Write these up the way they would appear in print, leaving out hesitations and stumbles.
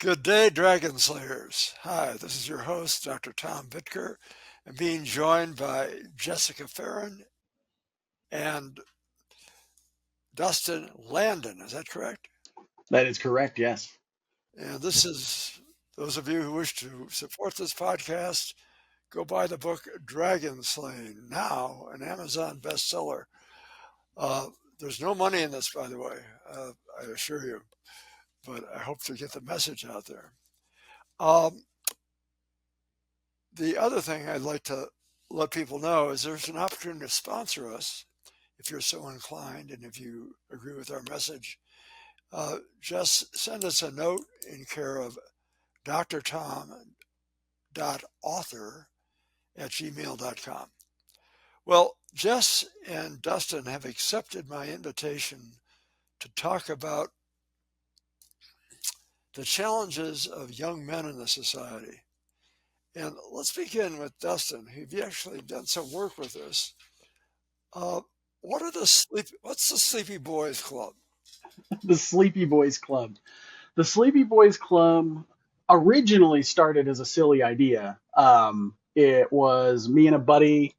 Good day, Dragon Slayers. Hi, this is your host, Dr. Tom Bittker, and being joined by Jessica Farran and Dustin Landon. Is that correct? That is correct, yes. And this is those of you who wish to support this podcast, go buy the book Dragon Slaying, now an Amazon bestseller. Uh, there's no money in this, by the way, I assure you, but I hope to get the message out there. Um, The other thing I'd like to let people know is there's an opportunity to sponsor us if you're so inclined and if you agree with our message. Just send us a note in care of drtom.author@gmail.com. Well, Jess and Dustin have accepted my invitation to talk about the challenges of young men in the society. And let's begin with Dustin. You've actually done some work with this. Uh, what's the Sleepy Boys Club? The Sleepy Boys Club. The Sleepy Boys Club originally started as a silly idea. It was me and a buddy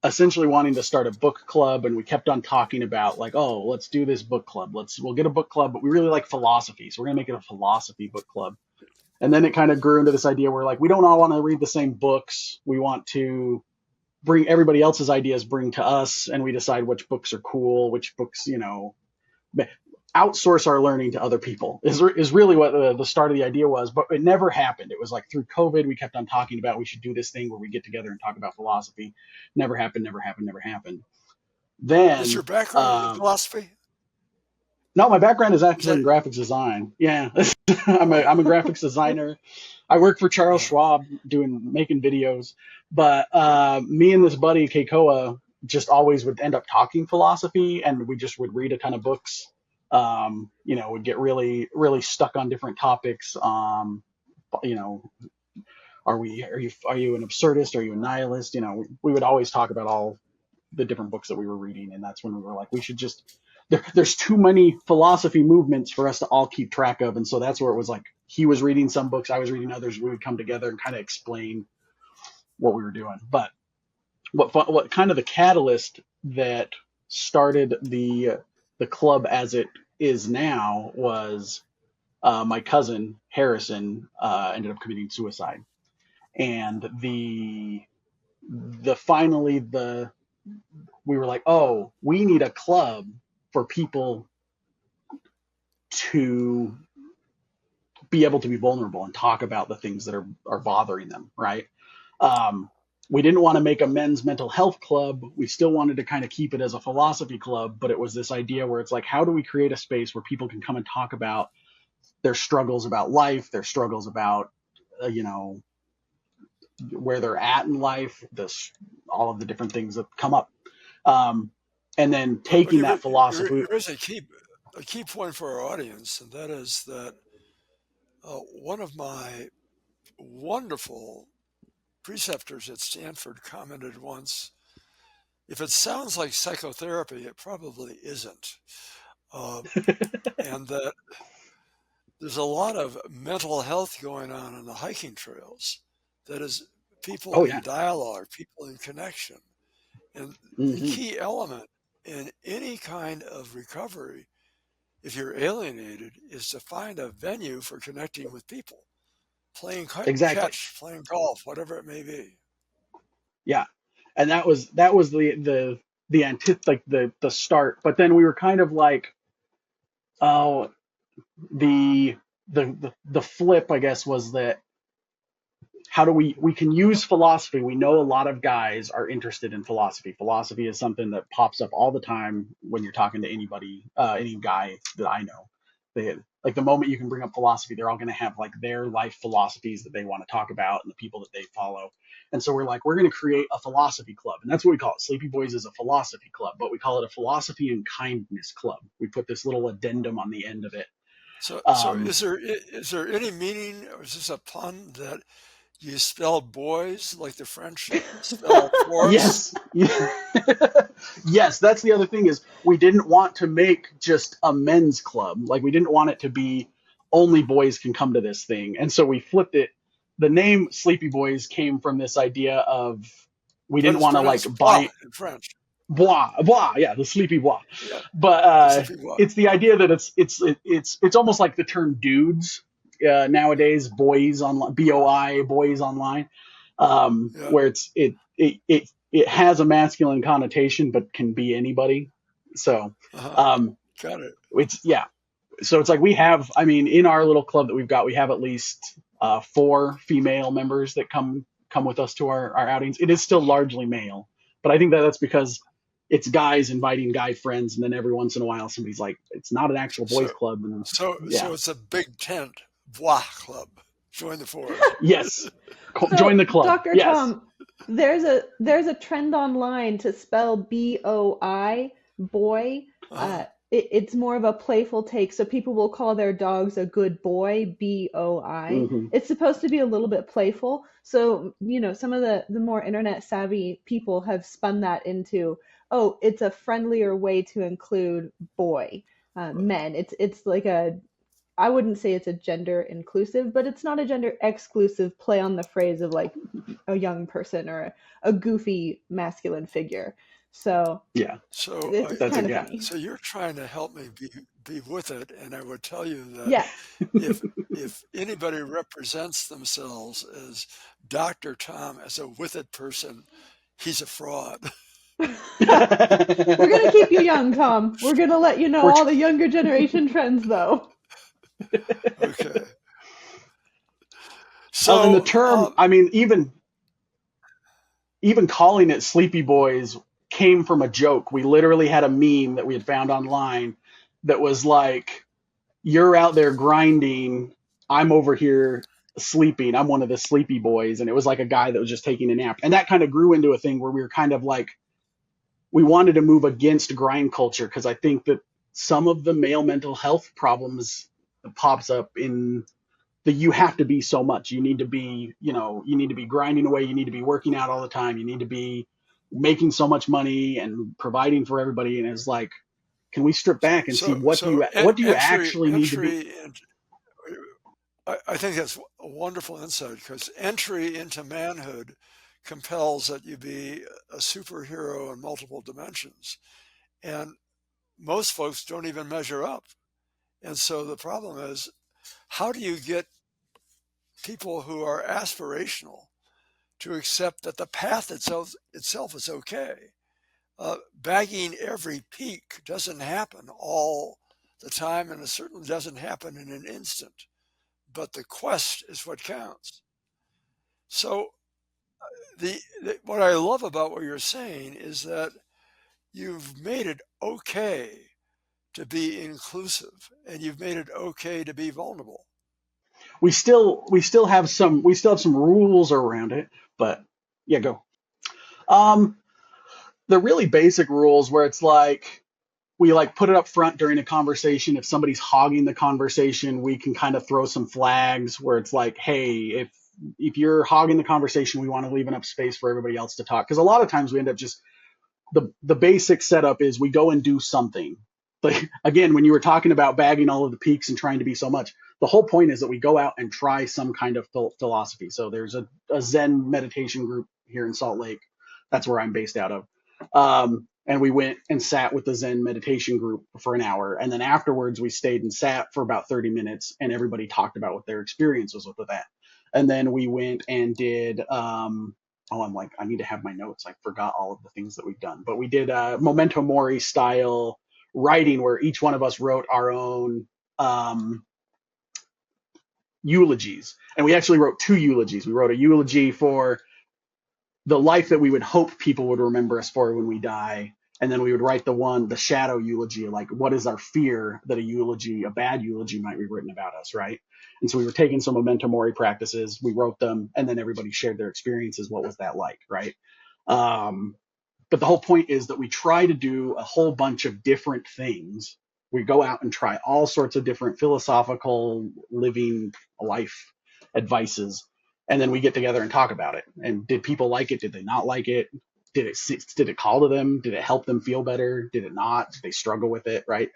essentially wanting to start a book club, and we kept on talking about like, oh, let's do this book club. We'll get a book club, but we really like philosophy, so we're gonna make it a philosophy book club. And then it kind of grew into this idea where like we don't all want to read the same books. We want to bring everybody else's ideas bring to us, and we decide which books are cool, which books, outsource our learning to other people is really what the start of the idea was. But it never happened. It was like through COVID, we kept on talking about we should do this thing where we get together and talk about philosophy. Never happened, never happened, never happened. Is your Then, background in philosophy? no, my background is Is actually that in graphics design. Yeah, I'm a graphics designer. I work for Charles yeah? Schwab making videos. But me and this buddy Keikoa just always would end up talking philosophy, and we just would read a ton of books. Would get really really stuck on different topics. You know, are you an absurdist? Are you a nihilist? We would always talk about all the different books that we were reading, and that's when we were like, we should just there's too many philosophy movements for us to all keep track of. And so that's where it was like he was reading some books, I was reading others. We would come together and kind of explain what we were doing. But what kind of the catalyst that started the club as it is now was my cousin Harrison ended up committing suicide, and the finally the we were like, oh, we need a club for people to be able to be vulnerable and talk about the things that are bothering them, right? Um, we didn't want to make a men's mental health club. We still wanted to kind of keep it as a philosophy club, but it was this idea where it's like, how do we create a space where people can come and talk about their struggles about life, their struggles about, where they're at in life, all of the different things that come up. Um, and then But taking that philosophy. there is a key point for our audience, and that is that one of my wonderful preceptors at Stanford commented once, "If it sounds like psychotherapy, it probably isn't," uh, and that there's a lot of mental health going on the hiking trails. That is, people Oh in yeah. dialogue, people in connection. And the Hmm. key element in any kind of recovery, if you're alienated, is to find a venue for connecting with people, playing Exactly. catch, playing golf, whatever it may be. Yeah. And that was the start. But then we were kind of like, oh, the flip, I guess, was that how do we can use philosophy. We know a lot of guys are interested in philosophy. Philosophy is something that pops up all the time when you're talking to anybody, any guy that I know. They like the moment you can bring up philosophy, they're all going to have like their life philosophies that they want to talk about and the people that they follow. And so we're like, we're going to create a philosophy club, and that's what we call it. Sleepy Boys is a philosophy club, but we call it a philosophy and kindness club. We put this little addendum on the end of it. So Um, is there any meaning, or is this a pun that you spell boys like the French spell force? Yes. Yes, that's the other thing is we didn't want to make just a men's club. Like we didn't want it to be only boys can come to this thing. And so we flipped it. The name Sleepy Boys came from this idea of we But didn't it's want to like pronounced bois buy in French. bois, bois, yeah, the sleepy bois. Yeah, But the sleepy bois. it's the idea that it's almost like the term dudes nowadays, boys online, boi, boys online, Yeah. where it has a masculine connotation but can be anybody. So Uh-huh. um, Got it. it's yeah, so it's like we have, I mean, in our little club that we've got, we have at least 4 female members that come with us to our outings. It is still largely male, but I think that that's because it's guys inviting guy friends, and then every once in a while somebody's like, it's not an actual boys So, club, and then, so yeah, it's a big tent bois club. Join the force. yes, join So, the club, Dr. yes. Tom, there's a trend online to spell BOI, boy. Uh-huh. It's more of a playful take, so people will call their dogs a good boy, BOI. Hmm. It's supposed to be a little bit playful. So, some of the more internet savvy people have spun that into, oh, it's a friendlier way to include boy, men. It's like a I wouldn't say it's a gender inclusive, but it's not a gender exclusive play on the phrase of like a young person or a goofy masculine figure. So Yeah, So it's that's kind it, of yeah. funny. so you're trying to help me be with it, and I would tell you that Yes. if if anybody represents themselves as Dr. Tom as a with it person, he's a fraud. We're going to keep you young, Tom. We're going to let you know We're all the younger generation trends, though. Okay. and the So term, I mean, even calling it Sleepy Boys came from a joke. We literally had a meme that we had found online that was like, "You're out there grinding, I'm over here sleeping. I'm one of the sleepy boys." And it was like a guy that was just taking a nap. And that kind of grew into a thing where we were kind of like, we wanted to move against grind culture because I think that some of the male mental health problems pops up in that you have to be so much. You need to be, you need to be grinding away. You need to be working out all the time. You need to be making so much money and providing for everybody. And it's like, can we strip back and see so what do you entry actually need to be? entry and I think that's a wonderful insight because entry into manhood compels that you be a superhero in multiple dimensions. And most folks don't even measure up. And so the problem is, how do you get people who are aspirational to accept that the path itself is okay? Bagging every peak doesn't happen all the time, and it certainly doesn't happen in an instant. But the quest is what counts. So what I love about what you're saying is that you've made it okay to be inclusive, and you've made it okay to be vulnerable. We still have some rules around it, but yeah, go. Um, the really basic rules where it's like we like put it up front during a conversation. If somebody's hogging the conversation, we can kind of throw some flags where it's like, hey, if you're hogging the conversation, we want to leave enough space for everybody else to talk. Because a lot of times we end up just the basic setup is we go and do something. Like again, when you were talking about bagging all of the peaks and trying to be so much, the whole point is that we go out and try some kind of philosophy. So there's a Zen meditation group here in Salt Lake. That's where I'm based out of. And we went and sat with the Zen meditation group for an hour. And then afterwards, we stayed and sat for about 30 minutes, and everybody talked about what their experience was with that. And then we went and did oh, I'm like, I need to have my notes. I forgot all of the things that we've done. But we did Memento Mori style writing where each one of us wrote our own eulogies. And we actually wrote 2 eulogies. We wrote a eulogy for the life that we would hope people would remember us for when we die. And then we would write the shadow eulogy, like what is our fear that a bad eulogy might be written about us, right? And so we were taking some memento mori practices, we wrote them, and then everybody shared their experiences. What was that like, right? Um, but the whole point is that we try to do a whole bunch of different things. We go out and try all sorts of different philosophical living life advices, and then we get together and talk about it. And did people like it? Did they not like it? Did it call to them? Did it help them feel better? Did it not? Did they struggle with it? Right?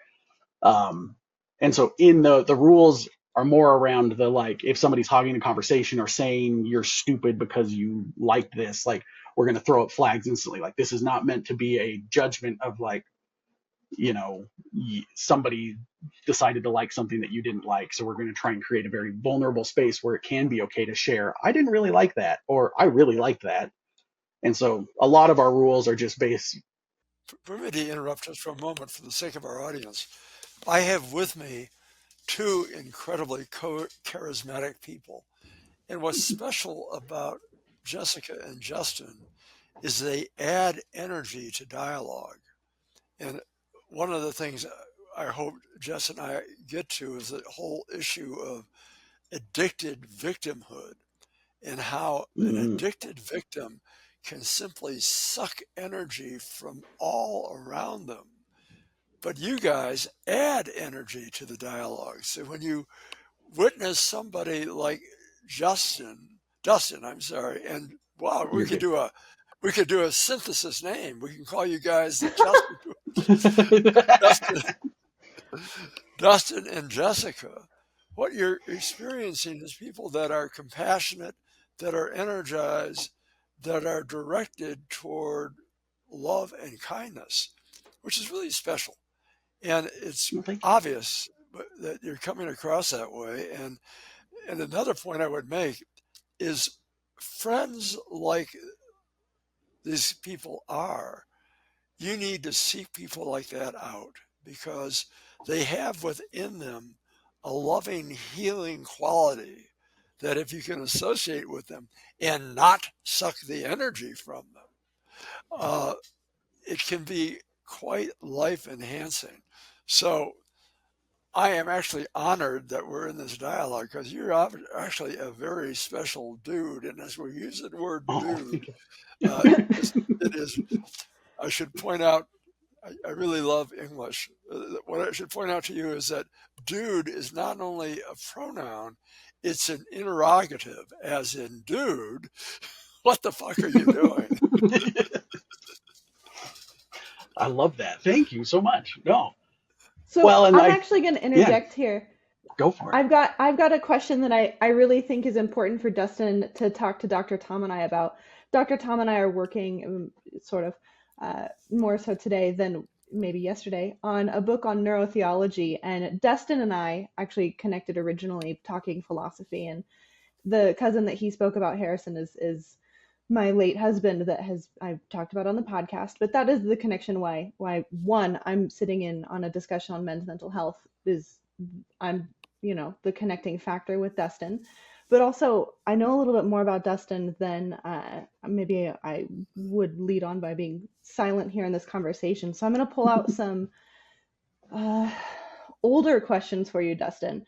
Um, and so in the rules are more around the, like, if somebody's hogging a conversation or saying you're stupid because you like this, like, we're going to throw up flags instantly. Like, this is not meant to be a judgment of, like, you know, somebody decided to like something that you didn't like. So we're going to try and create a very vulnerable space where it can be okay to share. I didn't really like that, or I really liked that. And so a lot of our rules are just based. Permit me to interrupt just for a moment for the sake of our audience. I have with me two incredibly charismatic people. And what's special about Jessica and Justin is they add energy to dialogue. And one of the things I hope Jess and I get to is the whole issue of addicted victimhood and how an Mm, addicted victim can simply suck energy from all around them. But you guys add energy to the dialogue. So when you witness somebody like Dustin, I'm sorry, and wow, you're good. we could do a synthesis name. We can call you guys the Dustin, Dustin and Jessica. What you're experiencing is people that are compassionate, that are energized, that are directed toward love and kindness, which is really special. And it's Well, thank you. obvious that you're coming across that way. And another point I would make is friends like these people are, you need to seek people like that out because they have within them a loving, healing quality that if you can associate with them and not suck the energy from them, uh, it can be quite life enhancing. So I am actually honored that we're in this dialogue because you're actually a very special dude. And as we use the word Oh, dude, thank you. uh, it is, I should point out, I really love English. What I should point out to you is that dude is not only a pronoun, it's an interrogative, as in, dude, what the fuck are you doing? I love that. Thank you so much. No. So Well, and I'm I, actually going to yeah, interject here. go for it. I've got a question that I really think is important for Dustin to talk to Dr. Tom and I about. Dr. Tom and I are working sort of more so today than maybe yesterday on a book on neurotheology, and Dustin and I actually connected originally talking philosophy, and the cousin that he spoke about, Harrison, is my late husband that has I've talked about on the podcast. But that is the connection why one, I'm sitting in on a discussion on men's mental health is I'm, the connecting factor with Dustin. But also, I know a little bit more about Dustin than maybe I would lead on by being silent here in this conversation. So I'm going to pull out some uh, older questions for you, Dustin.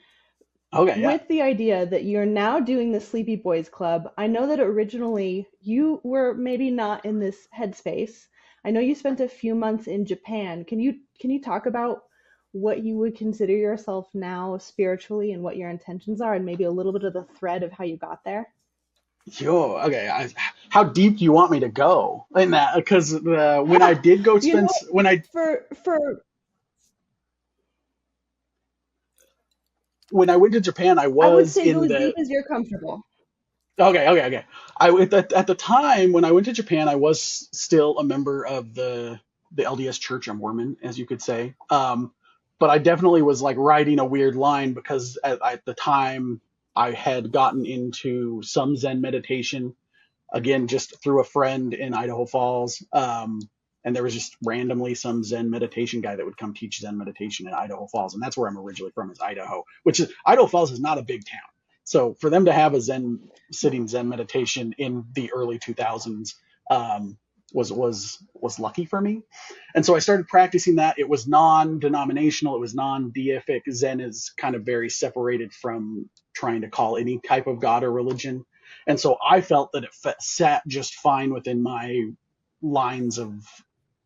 Okay, yeah. With the idea that you're now doing the Sleepy Boys Club, I know that originally you were maybe not in this headspace. I know you spent a few months in Japan. Can you talk about what you would consider yourself now spiritually and what your intentions are, and maybe a little bit of the thread of how you got there? Yo, okay. How deep do you want me to go in that? Because when I did go You spend, know, for when I went to Japan, I I would was say go in as deep the, as you're comfortable. okay. At the time when I went to Japan, I was still a member of the LDS Church. I'm Mormon, as you could say. But I definitely was like riding a weird line because at the time I had gotten into some Zen meditation, again, just through a friend in Idaho Falls. And there was just randomly some Zen meditation guy that would come teach Zen meditation in Idaho Falls. And that's where I'm originally from, is Idaho, which is, Idaho Falls is not a big town. So for them to have a Zen meditation in the early 2000s, was lucky for me. And so I started practicing that. It was non-denominational. It was non-deific. Zen is kind of very separated from trying to call any type of God or religion. And so I felt that it sat just fine within my lines of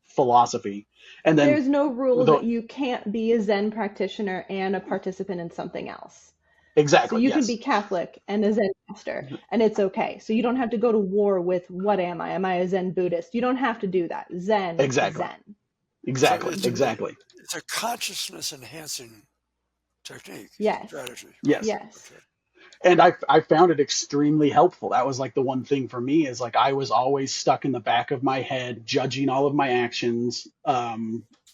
philosophy. And then, There's no rule the, that you can't be a Zen practitioner and a participant in something else. So exactly, you can be yes, Catholic and a Zen master, and it's okay. So you don't have to go to war with what am I? Am I a Zen Buddhist? You don't have to do that. Zen is exactly, Zen. So exactly, it's exactly. it's a consciousness enhancing technique, Yes. strategy, right? Yes. Yes. Okay. And I found it extremely helpful. That was like the one thing for me is like I was always stuck in the back of my head, judging all of my actions.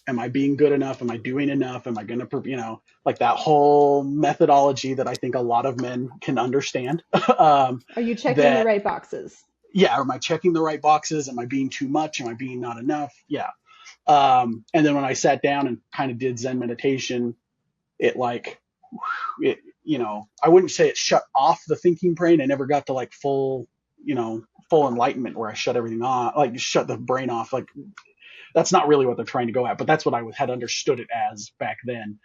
Am I being good enough? Am I doing enough? Am I going to, like that whole methodology that I think a lot of men can understand. Are you checking the That, right boxes? yeah, am I checking the right boxes? Am I being too much? Am I being not enough? Yeah. And then when I sat down and kind of did Zen meditation, it like I wouldn't say it shut off the thinking brain. I never got to like full enlightenment where I shut everything off, like shut the brain off. Like that's not really what they're trying to go at, but that's what I had understood it as back then.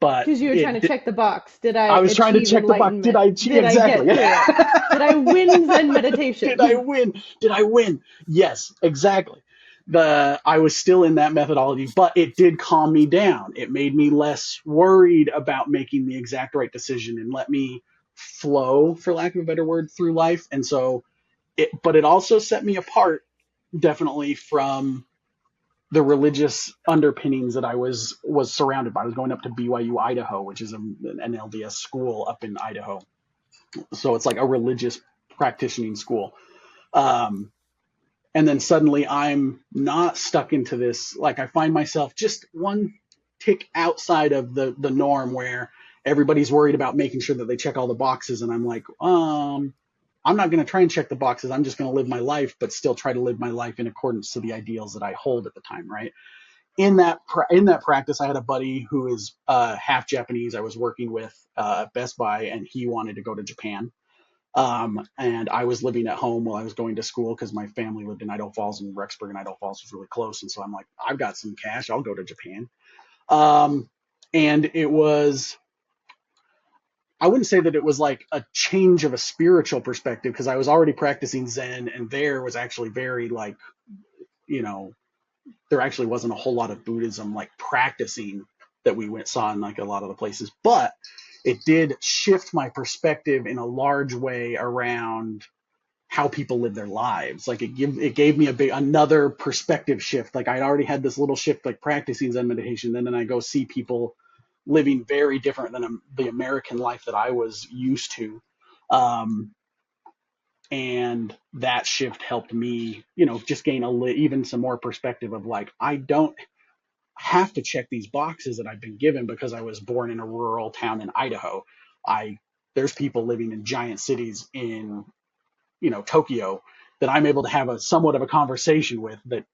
But Because you were trying to check the box. Did I I was trying to achieve check the box. Did enlightenment? I achieve Did I exactly? get through it? Did I win Zen Did I meditation? win? Did I win? Yes, exactly. I was still in that methodology, but it did calm me down. It made me less worried about making the exact right decision and let me flow, for lack of a better word, through life. And so but it also set me apart definitely from the religious underpinnings that I was surrounded by. I was going up to BYU Idaho, which is an LDS school up in Idaho. So it's like a religious practicing school. Um, and then suddenly I'm not stuck into this. Like I find myself just one tick outside of the norm where everybody's worried about making sure that they check all the boxes, and I'm like, I'm not going to try and check the boxes. I'm just going to live my life, but still try to live my life in accordance to the ideals that I hold at the time, right? In that practice, I had a buddy who is half Japanese. I was working with at Best Buy, and he wanted to go to Japan. And I was living at home while I was going to school because my family lived in Idaho Falls, and Rexburg and Idaho Falls was really close. And so I'm like, I've got some cash. I'll go to Japan. Um, and it was, I wouldn't say that it was like a change of a spiritual perspective because I was already practicing Zen, and there was actually very like, you know, there actually wasn't a whole lot of Buddhism like practicing that we saw in like a lot of the places, but it did shift my perspective in a large way around how people live their lives. Like it gave me another perspective shift. Like I'd already had this little shift, like practicing Zen meditation. And then I go see people living very different than the American life that I was used to. Um, and that shift helped me, just gain even some more perspective of like, I don't have to check these boxes that I've been given because I was born in a rural town in Idaho. There's people living in giant cities in Tokyo that I'm able to have a somewhat of a conversation with that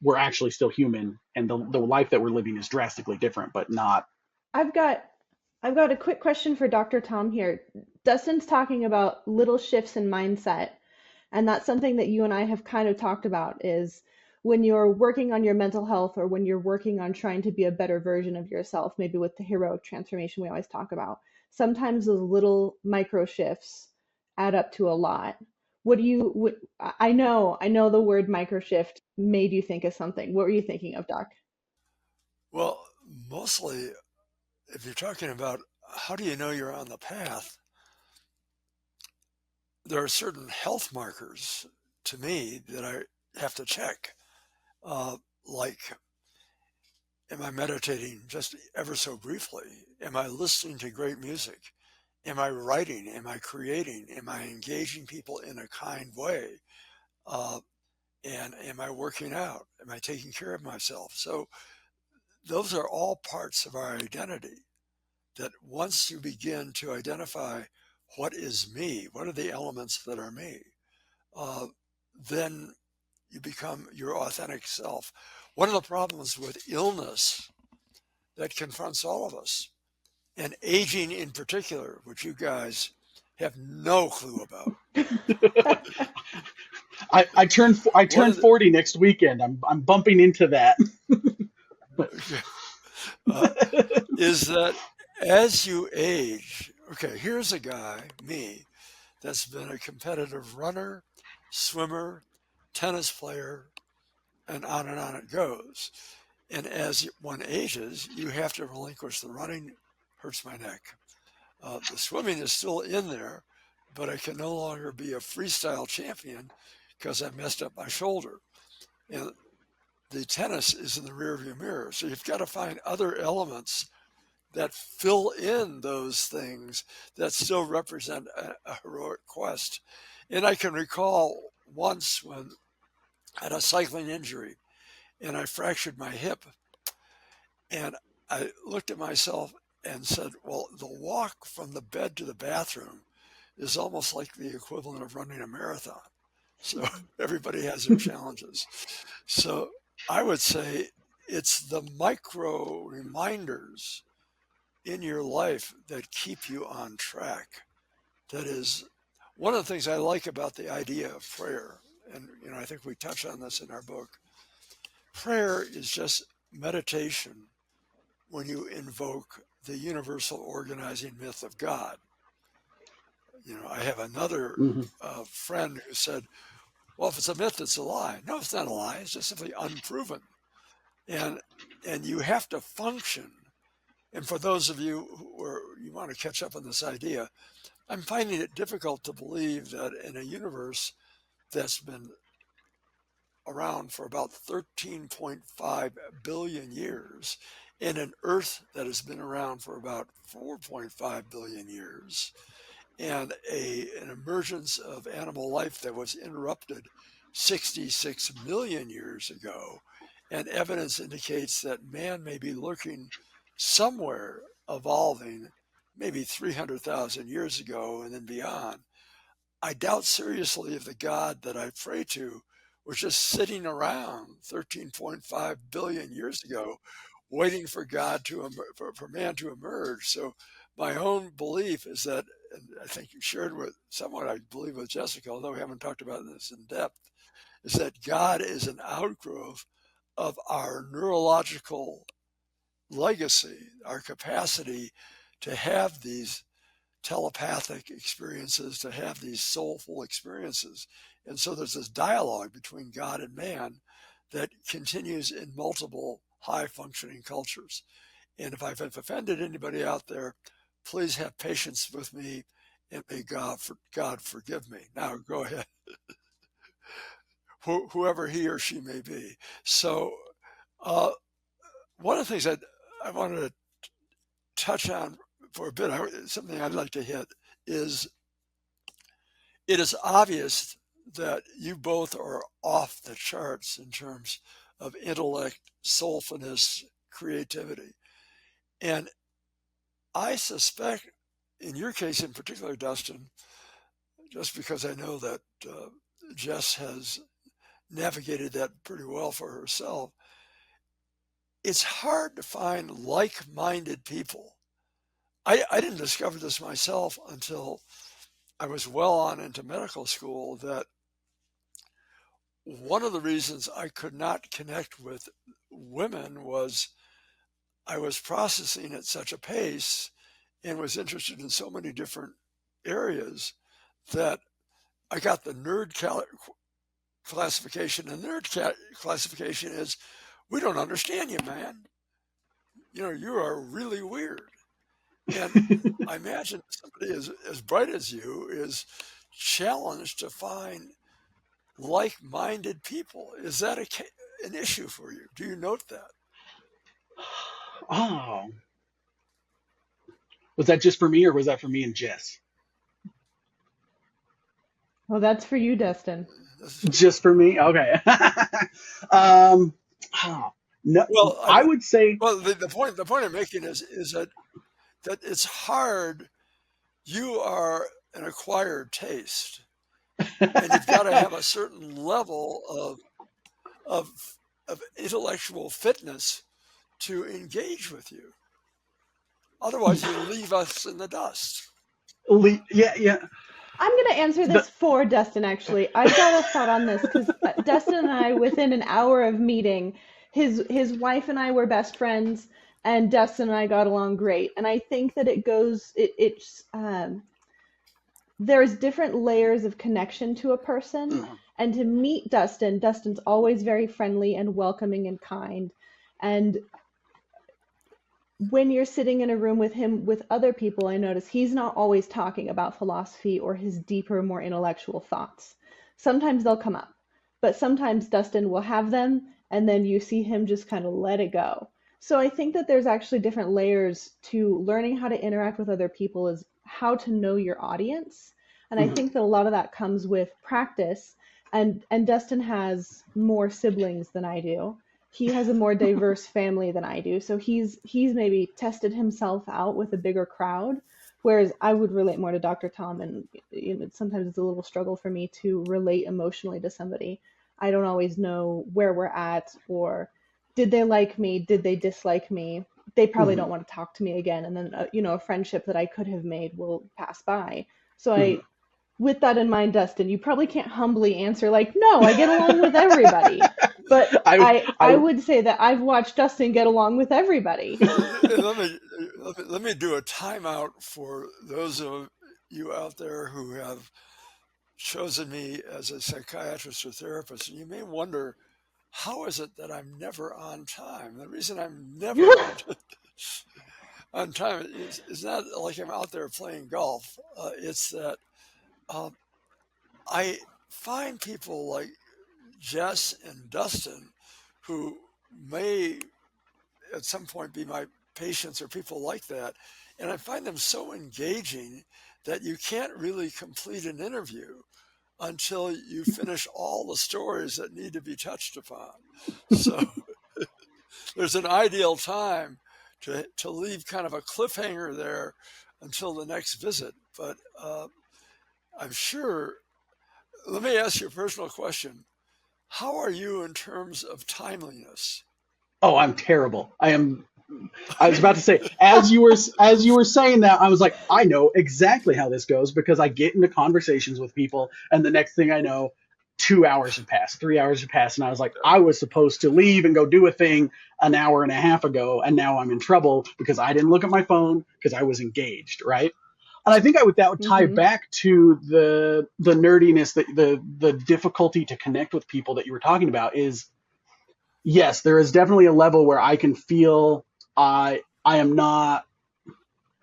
we're actually still human, and the life that we're living is drastically different, but not. I've got I've got a quick question for Dr. Tom here. Dustin's talking about little shifts in mindset, and that's something that you and I have kind of talked about is when you're working on your mental health or when you're working on trying to be a better version of yourself, maybe with the heroic transformation we always talk about. Sometimes those little micro shifts add up to a lot. I know the word micro shift made you think of something. What were you thinking of, Doc? Well, mostly, if you're talking about how do you know you're on the path, there are certain health markers to me that I have to check. Uh, like, am I meditating just ever so briefly? Am I listening to great music? Am I writing? Am I creating? Am I engaging people in a kind way? Uh, and am I working out? Am I taking care of myself? So those are all parts of our identity that once you begin to identify what is me, what are the elements that are me, uh, then you become your authentic self. One of the problems with illness that confronts all of us, and aging in particular, which you guys have no clue about. One I turn of the 40 next weekend. I'm bumping into that. uh, is that as you age, okay, here's a guy, me, that's been a competitive runner, swimmer, tennis player, and on it goes. And as one ages, you have to relinquish the running, hurts my neck. The swimming is still in there, but I can no longer be a freestyle champion because I messed up my shoulder. And the tennis is in the rearview mirror. So you've got to find other elements that fill in those things that still represent a heroic quest. And I can recall once when I had a cycling injury and I fractured my hip, and I looked at myself and said, well, the walk from the bed to the bathroom is almost like the equivalent of running a marathon. So everybody has their challenges. So I would say it's the micro reminders in your life that keep you on track. That is one of the things I like about the idea of prayer. And, I think we touch on this in our book. Prayer is just meditation when you invoke the universal organizing myth of God. I have another Mhm. friend who said, well, if it's a myth, it's a lie. No, it's not a lie. It's just simply unproven. And you have to function. And for those of you you want to catch up on this idea, I'm finding it difficult to believe that in a universe that's been around for about 13.5 billion years, and an Earth that has been around for about 4.5 billion years, and an emergence of animal life that was interrupted 66 million years ago. And evidence indicates that man may be lurking somewhere, evolving maybe 300,000 years ago and then beyond. I doubt seriously if the God that I pray to was just sitting around 13.5 billion years ago, waiting for God for man to emerge. So my own belief is that, and I think you shared with someone, I believe with Jessica, although we haven't talked about this in depth, is that God is an outgrowth of our neurological legacy, our capacity to have these telepathic experiences, to have these soulful experiences. And so there's this dialogue between God and man that continues in multiple high functioning cultures. And if I've offended anybody out there, please have patience with me, and may God forgive me. Now go ahead, whoever he or she may be. So uh, one of the things that I wanted to touch on for a bit, something I'd like to hit, is it is obvious that you both are off the charts in terms of intellect, soulfulness, creativity. And I suspect, in your case in particular, Dustin, just because I know that Jess has navigated that pretty well for herself, it's hard to find like-minded people. I didn't discover this myself until I was well on into medical school, that one of the reasons I could not connect with women was I was processing at such a pace and was interested in so many different areas that I got the nerd classification. And nerd classification is, we don't understand you, man. You are really weird. And I imagine somebody as bright as you is challenged to find like-minded people. Is that an issue for you? Do you note that? Oh, was that just for me or was that for me and Jess? Well, that's for you, Dustin. Just for me? Okay. um, oh, no, Well, I would say, the point I'm making is that it's hard. You are an acquired taste, and you've got to have a certain level of intellectual fitness to engage with you. Otherwise, you leave us in the dust. yeah, yeah. I'm going to answer The, this for Dustin, actually. I've got a thought on this because Dustin and I, within an hour of meeting, his wife and I were best friends, and Dustin and I got along great. And I think that there's different layers of connection to a person. And to meet Dustin's always very friendly and welcoming and kind. And when you're sitting in a room with him with other people, I notice he's not always talking about philosophy or his deeper, more intellectual thoughts. Sometimes they'll come up, but sometimes Dustin will have them, and then you see him just kind of let it go. So I think that there's actually different layers to learning how to interact with other people, is how to know your audience. And I Mhm. think that a lot of that comes with practice. And Dustin has more siblings than I do. He has a more diverse family than I do. So he's maybe tested himself out with a bigger crowd. Whereas I would relate more to Dr. Tom, and sometimes it's a little struggle for me to relate emotionally to somebody. I don't always know where we're at, or did they like me? Did they dislike me? They probably Mhm. don't want to talk to me again. And then, a friendship that I could have made will pass by. So Mhm. with that in mind, Dustin, you probably can't humbly answer like, no, I get along with everybody. But I I I would say that I've watched Dustin get along with everybody. And let me do a timeout for those of you out there who have chosen me as a psychiatrist or therapist. And you may wonder, how is it that I'm never on time? The reason I'm never on time is not like I'm out there playing golf. It's that uh, I find people like Jess and Dustin who may at some point be my patients or people like that. And I find them so engaging that you can't really complete an interview until you finish all the stories that need to be touched upon. So there's an ideal time to leave kind of a cliffhanger there until the next visit. But I'm sure, let me ask you a personal question. How are you in terms of timeliness? Oh, I'm terrible. I was about to say, as you were saying that, I was like, I know exactly how this goes because I get into conversations with people, and the next thing I know, 2 hours have passed, 3 hours have passed, and I was like, I was supposed to leave and go do a thing an hour and a half ago, and now I'm in trouble because I didn't look at my phone because I was engaged, right? And I think that would tie Hmm. back to the nerdiness, the difficulty to connect with people that you were talking about. Is yes, there is definitely a level where I can feel I am not,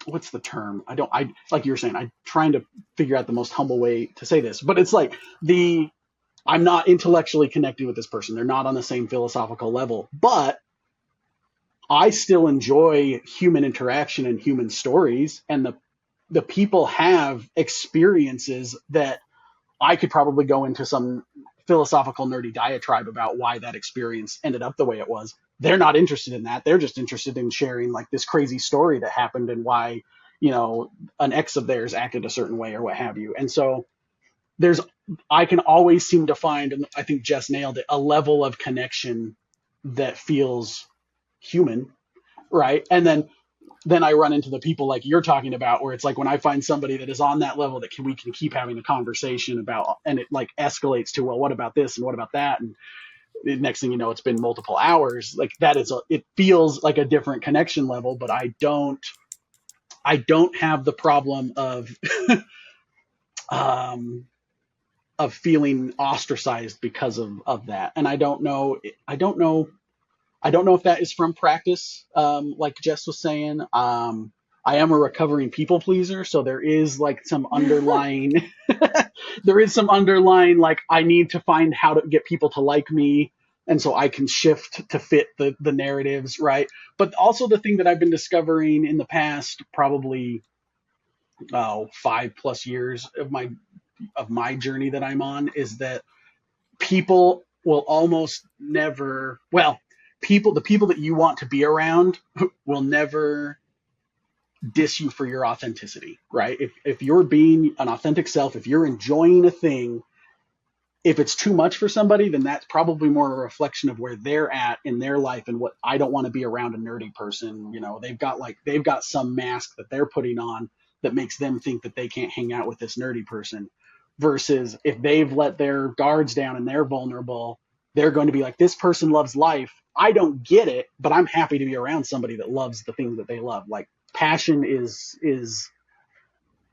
what's the term? I like you were saying, I'm trying to figure out the most humble way to say this, but it's like the I'm not intellectually connected with this person. They're not on the same philosophical level, but I still enjoy human interaction and human stories, and the people have experiences that I could probably go into some philosophical nerdy diatribe about why that experience ended up the way it was. They're not interested in that. They're just interested in sharing like this crazy story that happened and why, an ex of theirs acted a certain way or what have you. And so there's I can always seem to find, and I think Jess nailed it, a level of connection that feels human, right? And then I run into the people like you're talking about, where it's like when I find somebody that is on that level that we can keep having a conversation about, and it like escalates to, well, what about this and what about that, and the next thing you know, it's been multiple hours. Like it feels like a different connection level, but I don't have the problem um, of feeling ostracized because of that, and I don't know if that is from practice, like Jess was saying. I am a recovering people pleaser, so there is like some underlying, there is some underlying like I need to find how to get people to like me, and so I can shift to fit the narratives, right? But also the thing that I've been discovering in the past, probably 5+ years of my journey that I'm on, is that people will almost never, well, the people that you want to be around will never diss you for your authenticity, right? If you're being an authentic self, if you're enjoying a thing, if it's too much for somebody, then that's probably more a reflection of where they're at in their life. And what I don't want to be around a nerdy person. They've got some mask that they're putting on that makes them think that they can't hang out with this nerdy person. Versus if they've let their guards down and they're vulnerable, they're going to be like, this person loves life. I don't get it, but I'm happy to be around somebody that loves the things that they love. Like passion is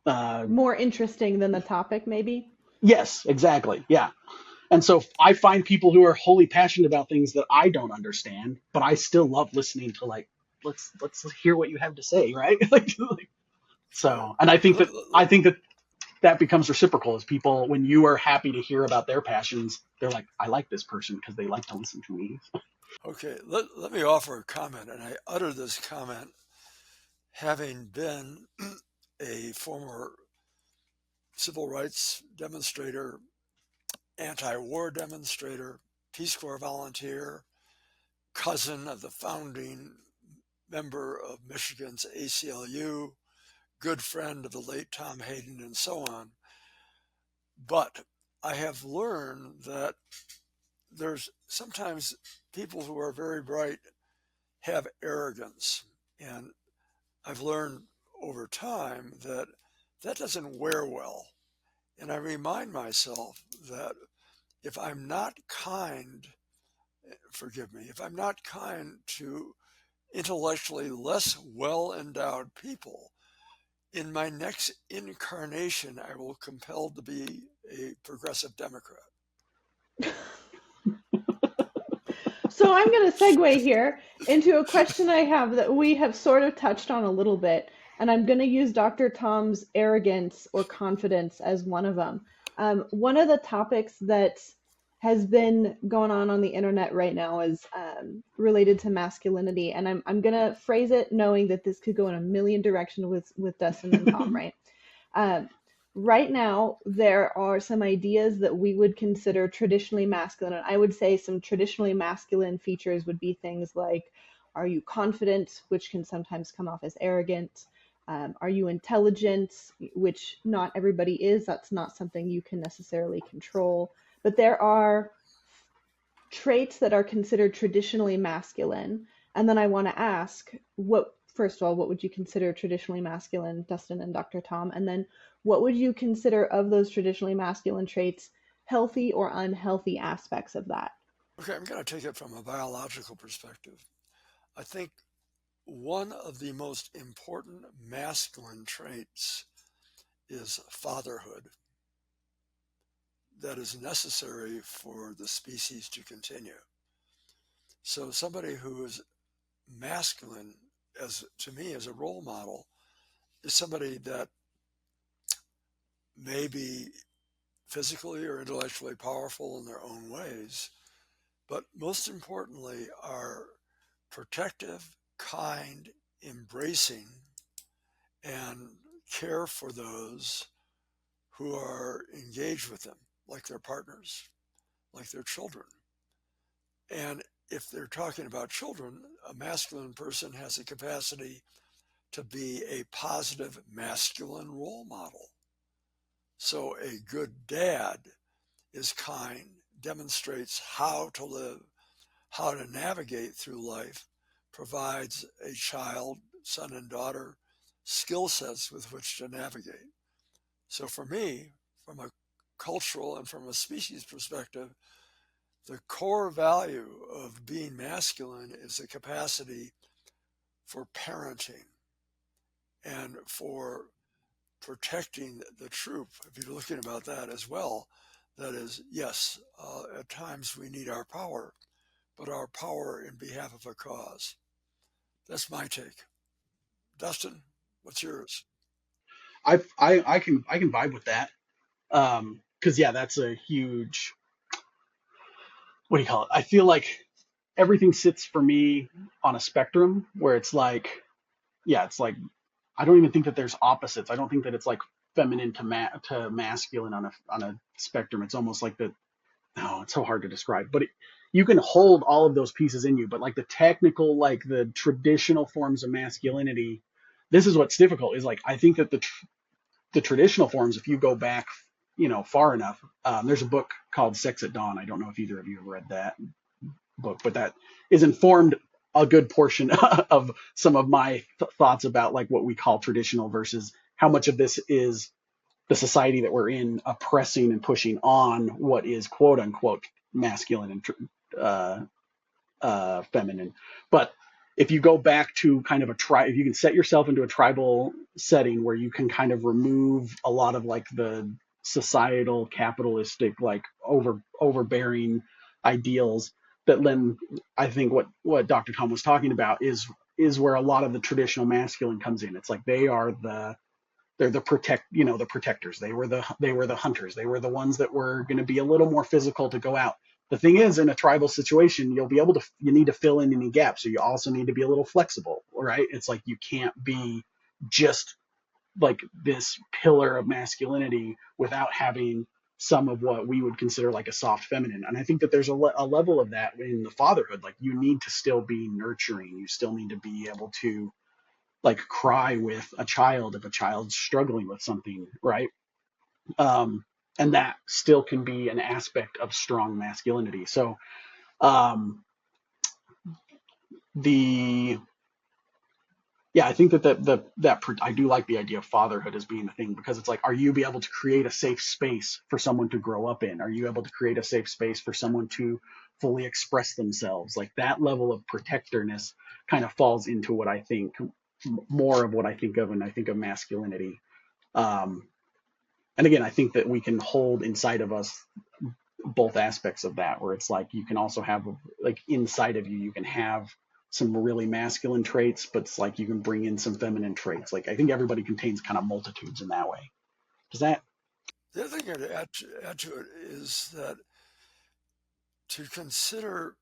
uh More interesting than the topic, maybe. yes, exactly. Yeah. And so I find people who are wholly passionate about things that I don't understand, but I still love listening to, like, let's hear what you have to say, right? like, Right. so, and I think that that becomes reciprocal as people, when you are happy to hear about their passions, they're like, I like this person because they like to listen to me. Okay, let me offer a comment, and I utter this comment having been a former civil rights demonstrator, anti war demonstrator, Peace Corps volunteer, cousin of the founding member of Michigan's ACLU, good friend of the late Tom Hayden, and so on. But I have learned that there's sometimes people who are very bright have arrogance. And I've learned over time that that doesn't wear well. And I remind myself that if I'm not kind, forgive me, if I'm not kind to intellectually less well endowed people, in my next incarnation, I will compel to be a progressive Democrat. So I'm going to segue here into a question I have that we have sort of touched on a little bit, and I'm going to use Dr. Tom's arrogance or confidence as one of them. One of the topics that has been going on the internet right now is related to masculinity, and I'm going to phrase it knowing that this could go in a million directions with Dustin and Tom, right? Um, right now, there are some ideas that we would consider traditionally masculine. And I would say some traditionally masculine features would be things like, are you confident, which can sometimes come off as arrogant? Are you intelligent, which not everybody is. That's not something you can necessarily control. But there are traits that are considered traditionally masculine. And then I want to ask, first of all, what would you consider traditionally masculine, Dustin and Dr. Tom? And then what would you consider of those traditionally masculine traits healthy or unhealthy aspects of that? Okay, I'm going to take it from a biological perspective. I think one of the most important masculine traits is fatherhood that is necessary for the species to continue. So somebody who is masculine, as to me, as a role model, is somebody that may be physically or intellectually powerful in their own ways, but most importantly are protective, kind, embracing, and care for those who are engaged with them, like their partners, like their children. And if they're talking about children, a masculine person has the capacity to be a positive masculine role model. So a good dad is kind, demonstrates how to live, how to navigate through life, provides a child, son and daughter, skill sets with which to navigate. So for me, from a cultural and from a species perspective, the core value of being masculine is the capacity for parenting and for protecting the troop. If you're looking about that as well, that is, yes, at times we need our power, but our power in behalf of a cause. That's my take. Dustin, what's yours? I can vibe with that. Because yeah, that's a huge, what do you call it? I feel like everything sits for me on a spectrum where it's like, yeah, it's like I don't even think that there's opposites. I don't think that it's like feminine to masculine on a spectrum. It's almost like the, no, it's so hard to describe, but you can hold all of those pieces in you, but like the technical, like the traditional forms of masculinity, this is what's difficult. Is like I think that the traditional forms, if you go back, far enough, there's a book called Sex at Dawn. I don't know if either of you have read that book, but that is informed a good portion of some of my thoughts about like what we call traditional versus how much of this is the society that we're in oppressing and pushing on what is quote unquote masculine and feminine. But if you go back to kind of if you can set yourself into a tribal setting where you can kind of remove a lot of like the societal capitalistic like overbearing ideals, that then I think what Dr. Tom was talking about is where a lot of the traditional masculine comes in. It's like they are they're the the protectors. They were the hunters. They were the ones that were going to be a little more physical to go out. The thing is, in a tribal situation, you need to fill in any gaps. So you also need to be a little flexible, right? It's like you can't be just like this pillar of masculinity without having some of what we would consider like a soft feminine. And I think that there's a level of that in the fatherhood. Like you need to still be nurturing. You still need to be able to like cry with a child if a child's struggling with something, right? Um, and that still can be an aspect of strong masculinity. So um, the yeah, I think that I do like the idea of fatherhood as being the thing, because it's like, are you be able to create a safe space for someone to grow up in? Are you able to create a safe space for someone to fully express themselves? Like that level of protectiveness kind of falls into what I think more of what I think of when I think of masculinity. Um, and again, I think that we can hold inside of us both aspects of that, where it's like you can also have like inside of you, you can have some really masculine traits, but it's like you can bring in some feminine traits. Like I think everybody contains kind of multitudes in that way. Does that? The other thing to add to it is that to consider,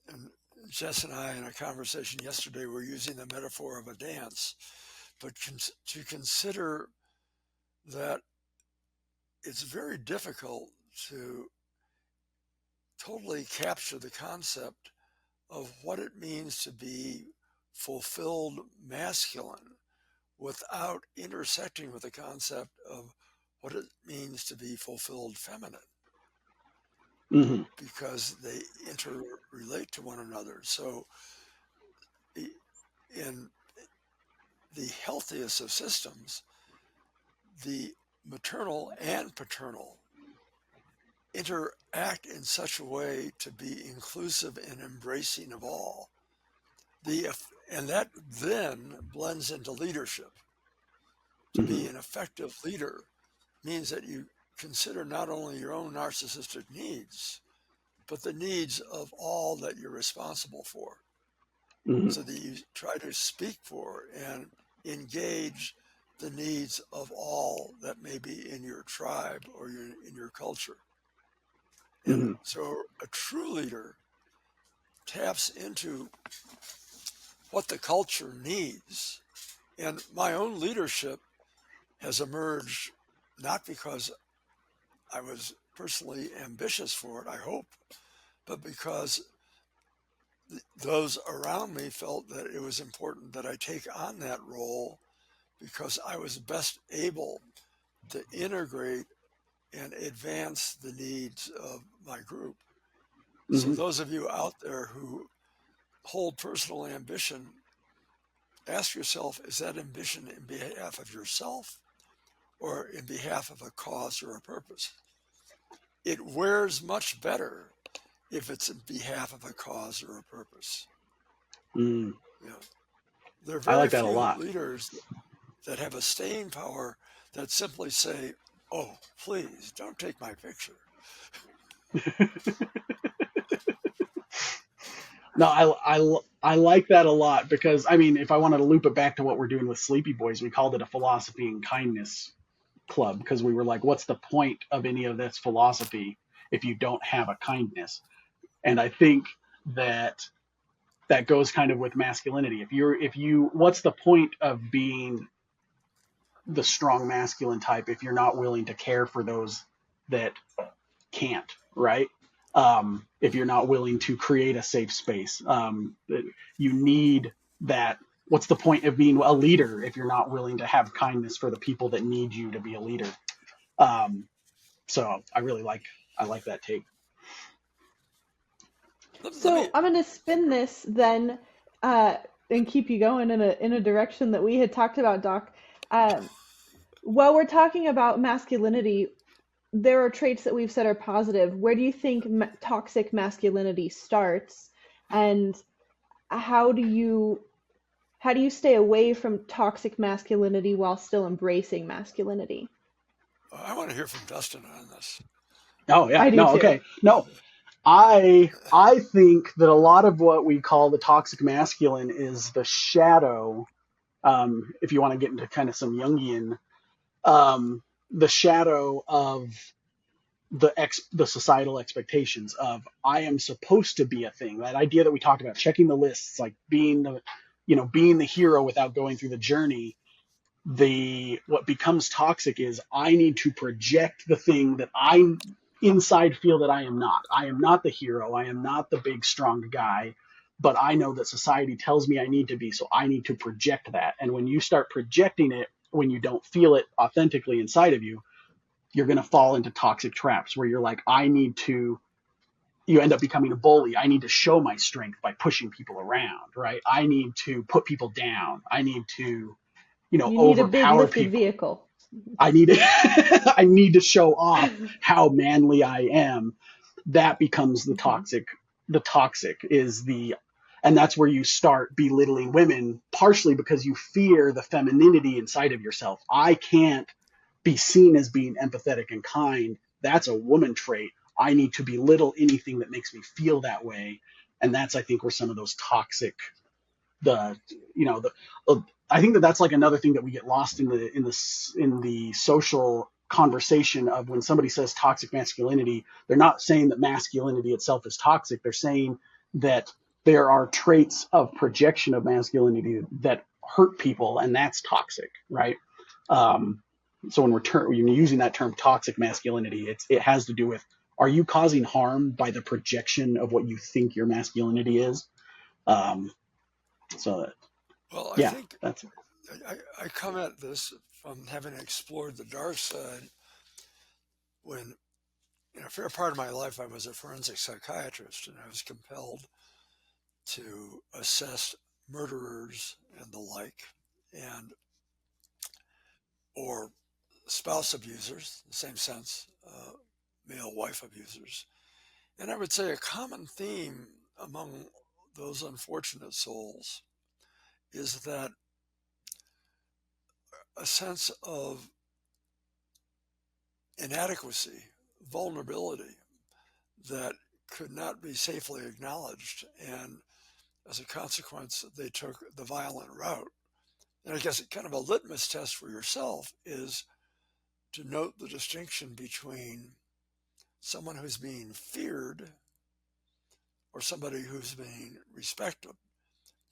and Jess and I in a conversation yesterday were using the metaphor of a dance, but to consider that it's very difficult to totally capture the concept of what it means to be fulfilled masculine without intersecting with the concept of what it means to be fulfilled feminine, Mm-hmm. because they interrelate to one another. So, in the healthiest of systems, the maternal and paternal interact in such a way to be inclusive and embracing of all. And that then blends into leadership. To Mm-hmm. be an effective leader means that you consider not only your own narcissistic needs, but the needs of all that you're responsible for, Mm-hmm. so that you try to speak for and engage the needs of all that may be in your tribe or in your culture. And Mm-hmm. so a true leader taps into what the culture needs. And my own leadership has emerged not because I was personally ambitious for it, I hope, but because those around me felt that it was important that I take on that role, because I was best able to integrate and advance the needs of my group. So, Mm-hmm. those of you out there who hold personal ambition, ask yourself, is that ambition in behalf of yourself or in behalf of a cause or a purpose? It wears much better if it's in behalf of a cause or a purpose. Mm-hmm. You know, there are I very like that a few lot. leaders that have a staying power that simply say, "Oh, please don't take my picture." No, I like that a lot, because I mean, if I wanted to loop it back to what we're doing with Sleepy Boys, we called it a philosophy and kindness club, because we were like, what's the point of any of this philosophy if you don't have a kindness? And I think that that goes kind of with masculinity. What's the point of being the strong masculine type if you're not willing to care for those that can't, right? If you're not willing to create a safe space, you need that. What's the point of being a leader if you're not willing to have kindness for the people that need you to be a leader? Um, so I like that take. Let me So I'm going to spin this then, uh, and keep you going in a direction that we had talked about, Doc. Um, while we're talking about masculinity, there are traits that we've said are positive. Where do you think toxic masculinity starts, and how do you stay away from toxic masculinity while still embracing masculinity? I want to hear from Dustin on this. Oh yeah, I do no, too. okay, no. I think that a lot of what we call the toxic masculine is the shadow if you want to get into kind of some Jungian, the shadow of the societal expectations of I am supposed to be a thing. That idea that we talked about, checking the lists, like being being the hero without going through the journey. What becomes toxic is I need to project the thing that I inside feel that I am not. I am not the hero. I am not the big strong guy, but I know that society tells me I need to be, so I need to project that. And when you start projecting it, when you don't feel it authentically inside of you, you're going to fall into toxic traps where you're like, you end up becoming a bully. I need to show my strength by pushing people around, right? I need to put people down. I need to, You need a big overpower lifted people. vehicle. I need to, I need to show off how manly I am. That becomes Hmm. the toxic is and that's where you start belittling women, partially because you fear the femininity inside of yourself. I can't be seen as being empathetic and kind. That's a woman trait. I need to belittle anything that makes me feel that way. And that's, I think, where some of those toxic, the, you know, the, I think that that's like another thing that we get lost in the social conversation of when somebody says toxic masculinity, they're not saying that masculinity itself is toxic. They're saying that there are traits of projection of masculinity that hurt people, and that's toxic, right? Um, so when you're using that term toxic masculinity, it has to do with, are you causing harm by the projection of what you think your masculinity is? Um, so Well, I yeah, think that's I come at this from having explored the dark side when, for a part of my life, I was a forensic psychiatrist and I was compelled to assess murderers and the like, and or spouse abusers, the same sense, male wife abusers. And I would say a common theme among those unfortunate souls is that a sense of inadequacy, vulnerability that could not be safely acknowledged. And as a consequence, they took the violent route. And I guess kind of a litmus test for yourself is to note the distinction between someone who's being feared or somebody who's being respected.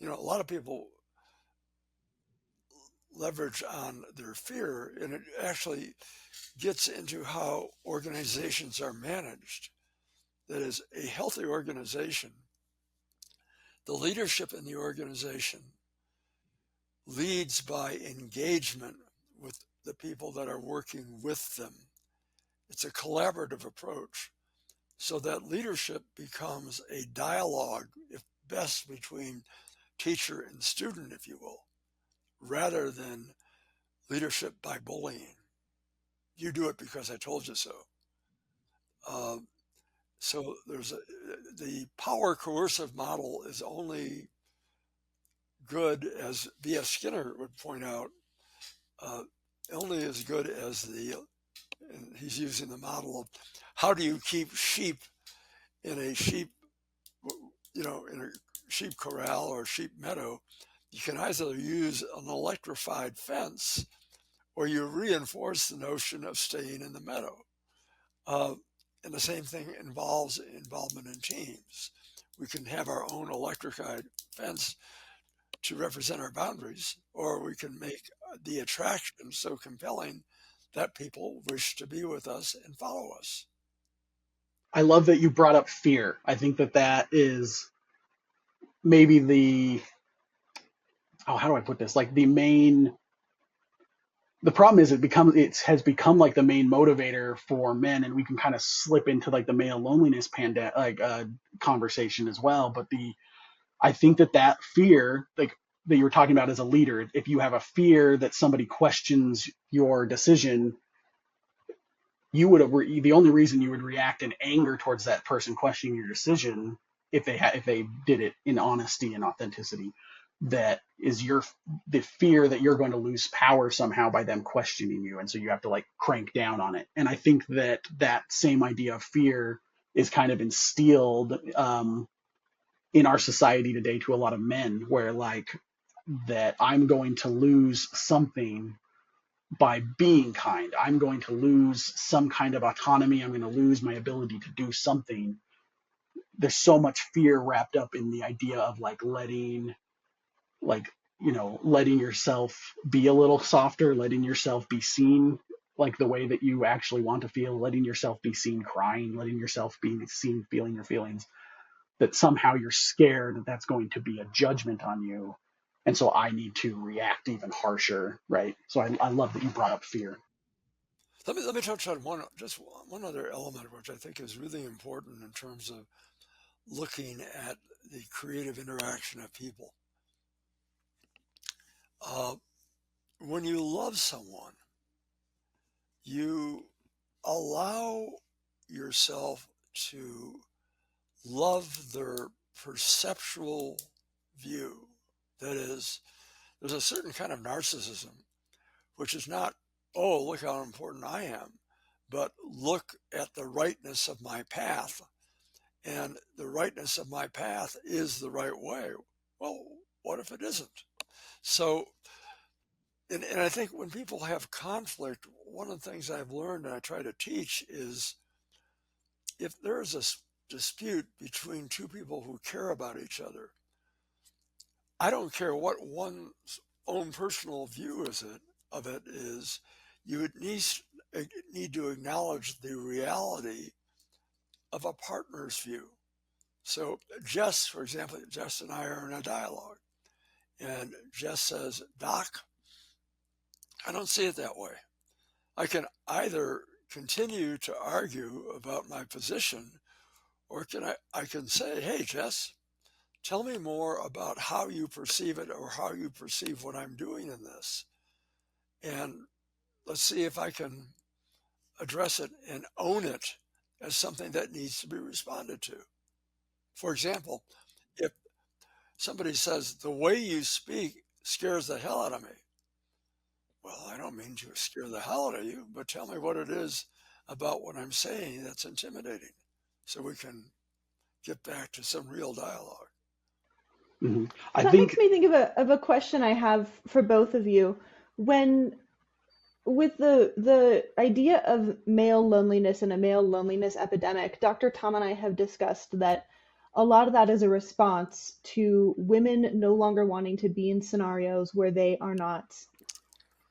A lot of people leverage on their fear, and it actually gets into how organizations are managed. That is, a healthy organization, the leadership in the organization leads by engagement with the people that are working with them. It's a collaborative approach. So that leadership becomes a dialogue, if best, between teacher and student, if you will, rather than leadership by bullying. You do it because I told you so. Uh, so the power coercive model is only good, as B.F. Skinner would point out, uh, only as good as and he's using the model of how do you keep sheep in a sheep, in a sheep corral or sheep meadow. You can either use an electrified fence or you reinforce the notion of staying in the meadow. Uh, and the same thing involves involvement in teams. We can have our own electrified fence to represent our boundaries, or we can make the attraction so compelling that people wish to be with us and follow us. I love that you brought up fear. I think that that is maybe how do I put this? Like the problem is it has become like the main motivator for men, and we can kind of slip into like the male loneliness conversation as well. But I think that fear, like that you were talking about as a leader, if you have a fear that somebody questions your decision, the only reason you would react in anger towards that person questioning your decision, if they did it in honesty and authenticity, that is the fear that you're going to lose power somehow by them questioning you, and so you have to like crank down on it. And I think that same idea of fear is kind of instilled in our society today to a lot of men, where like that I'm going to lose something by being kind. I'm going to lose some kind of autonomy. I'm going to lose my ability to do something. There's so much fear wrapped up in the idea of like like, letting yourself be a little softer, letting yourself be seen like the way that you actually want to feel, letting yourself be seen crying, letting yourself be seen feeling your feelings, that somehow you're scared that that's going to be a judgment on you. And so I need to react even harsher, right? So I love that you brought up fear. Let me touch on one other element which I think is really important in terms of looking at the creative interaction of people. Uh, when you love someone, you allow yourself to love their perceptual view. That is, there's a certain kind of narcissism, which is not, oh, look how important I am, but look at the rightness of my path. And the rightness of my path is the right way. Well, what if it isn't? So, and I think when people have conflict, one of the things I've learned and I try to teach is if there is a dispute between two people who care about each other, I don't care what one's own personal view of it is, you would need to acknowledge the reality of a partner's view. So Jess, for example, Jess and I are in a dialogue, and Jess says, Doc, I don't see it that way. I can either continue to argue about my position, or I can say, hey, Jess, tell me more about how you perceive it or how you perceive what I'm doing in this. And let's see if I can address it and own it as something that needs to be responded to. For example, if somebody says, the way you speak scares the hell out of me. Well, I don't mean to scare the hell out of you, but tell me what it is about what I'm saying that's intimidating so we can get back to some real dialogue. Mm-hmm. I That think makes me think of a question I have for both of you. When with the idea of male loneliness and a male loneliness epidemic, Dr. Tom and I have discussed that a lot of that is a response to women no longer wanting to be in scenarios where they are not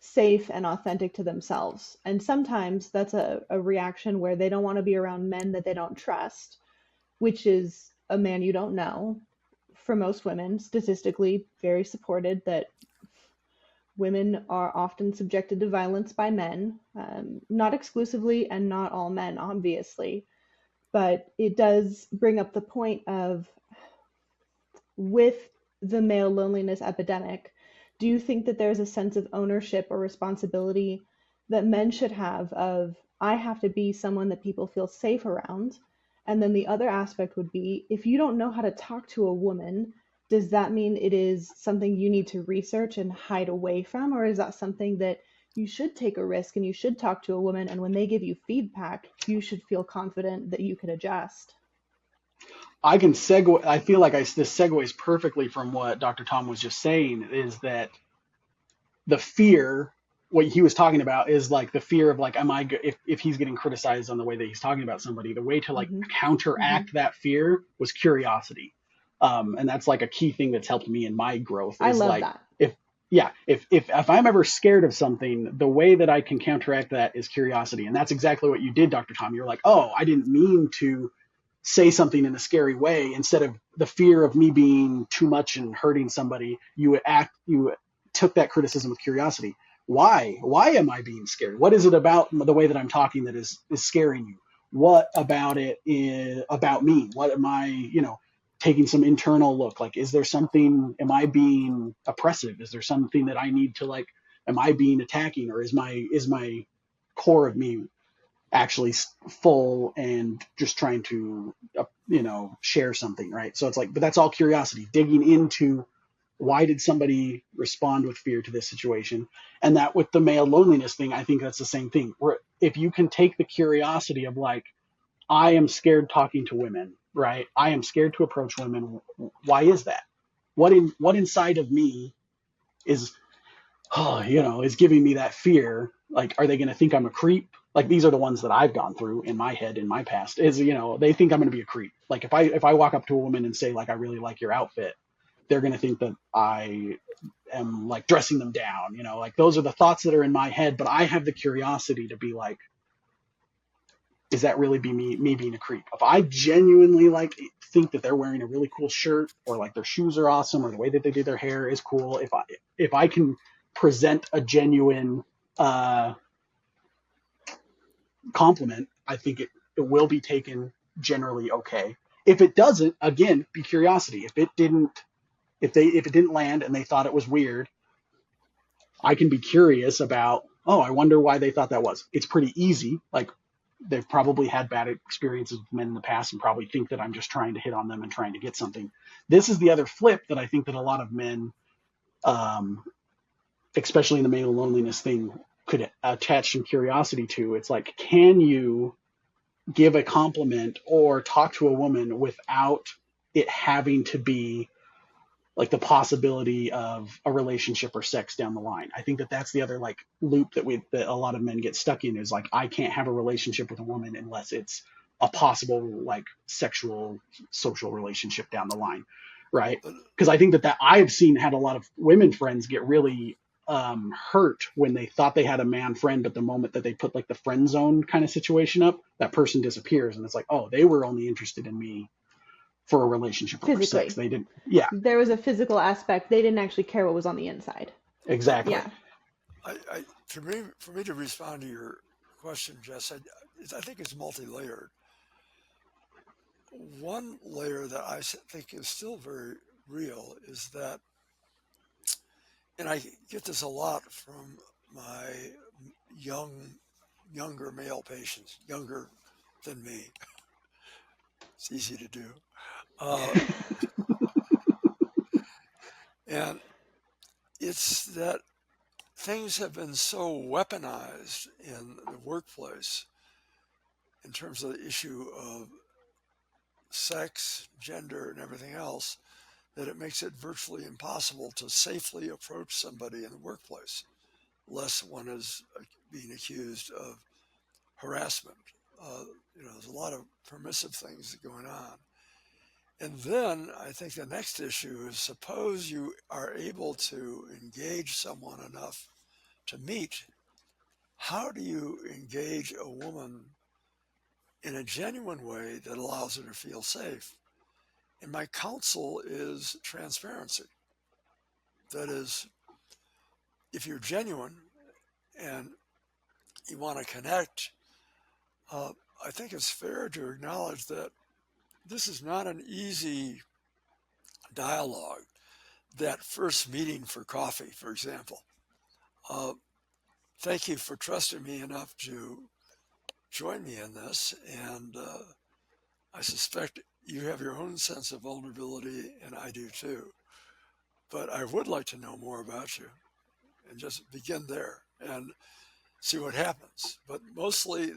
safe and authentic to themselves. And sometimes that's a reaction where they don't want to be around men that they don't trust, which is a man you don't know. For most women, statistically very supported that women are often subjected to violence by men, not exclusively and not all men, obviously, but it does bring up the point of with the male loneliness epidemic, do you think that there's a sense of ownership or responsibility that men should have of, I have to be someone that people feel safe around? And then the other aspect would be, if you don't know how to talk to a woman, does that mean it is something you need to research and hide away from? Or is that something that you should take a risk and you should talk to a woman, and when they give you feedback, you should feel confident that you could adjust? I can segue. I feel like this segues perfectly from what Dr. Tom was just saying, is that the fear, what he was talking about is like the fear of like, if he's getting criticized on the way that he's talking about somebody, the way to like Mm-hmm. Mm-hmm. counteract that fear was curiosity. And that's like a key thing that's helped me in my growth I is love like, that. if I'm ever scared of something, the way that I can counteract that is curiosity. And that's exactly what you did, Dr. Tom. You're like, oh, I didn't mean to say something in a scary way. Instead of the fear of me being too much and hurting somebody, you took that criticism with curiosity. Why am I being scared? What is it about the way that I'm talking that is scaring you? What about it is about me? What am I, taking some internal look? Like, is there something, am I being oppressive? Is there something that I need to like, am I being attacking, or is my core of me actually full and just trying to share something, right? So it's like, but that's all curiosity, digging into why did somebody respond with fear to this situation. And that with the male loneliness thing, I think that's the same thing, where if you can take the curiosity of like, I am scared talking to women, right? I am scared to approach women. Why is that? What inside of me is, is giving me that fear. Like, are they going to think I'm a creep? Like, these are the ones that I've gone through in my head in my past, is, they think I'm going to be a creep. Like, if I walk up to a woman and say, like, I really like your outfit, they're going to think that I am like dressing them down, like those are the thoughts that are in my head. But I have the curiosity to be like, is that really be me being a creep? If I genuinely like think that they're wearing a really cool shirt, or like their shoes are awesome, or the way that they do their hair is cool, if I can present a genuine uh, compliment, I think it will be taken generally okay. If it doesn't, again, be curiosity. If it didn't land and they thought it was weird, I can be curious about, oh, I wonder why they thought that was. It's pretty easy. Like, they've probably had bad experiences with men in the past and probably think that I'm just trying to hit on them and trying to get something. This is the other flip that I think that a lot of men, um, especially in the male loneliness thing, could attach some curiosity to. It's like, can you give a compliment or talk to a woman without it having to be like the possibility of a relationship or sex down the line? I think that that's the other like loop that a lot of men get stuck in, is like, I can't have a relationship with a woman unless it's a possible like sexual social relationship down the line, right? But Because I think that I've seen had a lot of women friends get really hurt when they thought they had a man friend, but the moment that they put like the friend zone kind of situation up, that person disappears, and it's like, oh, they were only interested in me for a relationship or for sex. Physically. They didn't. Yeah, There was a physical aspect. They didn't actually care what was on the inside. exactly. Yeah. for me to respond to your question, Jess, I think it's multi-layered. One layer that I think is still very real is that, and I get this a lot from my younger male patients, younger than me. It's easy to do. Uh, and it's that things have been so weaponized in the workplace in terms of the issue of sex, gender, and everything else, that it makes it virtually impossible to safely approach somebody in the workplace, lest one is being accused of harassment. Uh, there's a lot of permissive things going on. And then I think the next issue is, suppose you are able to engage someone enough to meet. How do you engage a woman in a genuine way that allows her to feel safe? And my counsel is transparency. That is, if you're genuine and you want to connect, I think it's fair to acknowledge that this is not an easy dialogue. That first meeting for coffee, for example. Uh, Thank you for trusting me enough to join me in this. And I suspect you have your own sense of vulnerability, and I do too. But I would like to know more about you, and just begin there and see what happens. But mostly,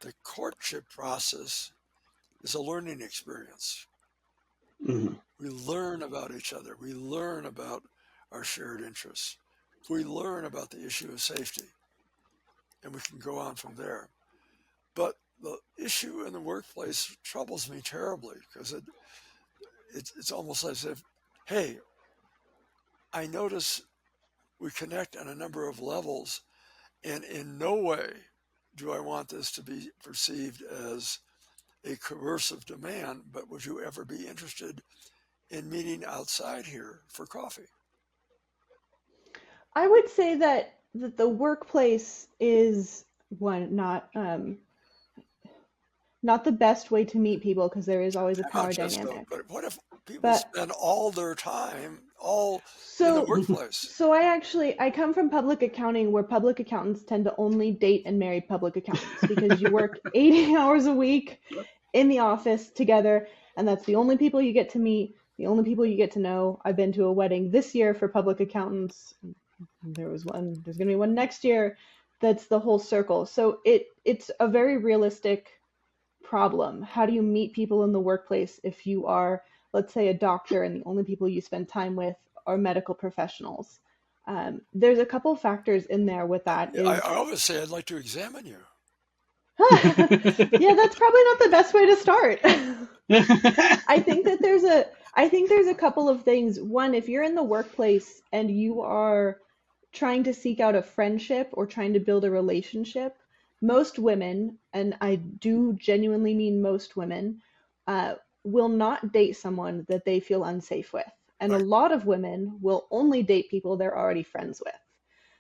the courtship process is a learning experience. Hmm. We learn about each other. We learn about our shared interests. We learn about the issue of safety, and we can go on from there. But the issue in the workplace troubles me terribly, because it's almost as if, hey, I notice we connect on a number of levels, and in no way do I want this to be perceived as a coercive demand, but would you ever be interested in meeting outside here for coffee? I would say that the workplace is one not the best way to meet people, because there is always a Not power just so, dynamic. but what if people But spend all their time all in the so workplace? so I come from public accounting, where public accountants tend to only date and marry public accountants, because you work 80 hours a week in the office together, and that's the only people you get to meet, the only people you get to know. I've been to a wedding this year for public accountants. There's going to be one next year. That's the whole circle. So it's a very realistic problem. How do you meet people in the workplace if you are, let's say, a doctor, and the only people you spend time with are medical professionals? There's a couple factors in there with that. Yeah, I always say I'd like to examine you. Yeah, that's probably not the best way to start. I think that there's a couple of things. One, if you're in the workplace and you are trying to seek out a friendship or trying to build a relationship, most women, and I do genuinely mean most women, uh, will not date someone that they feel unsafe with. And a Right. lot of women will only date people they're already friends with.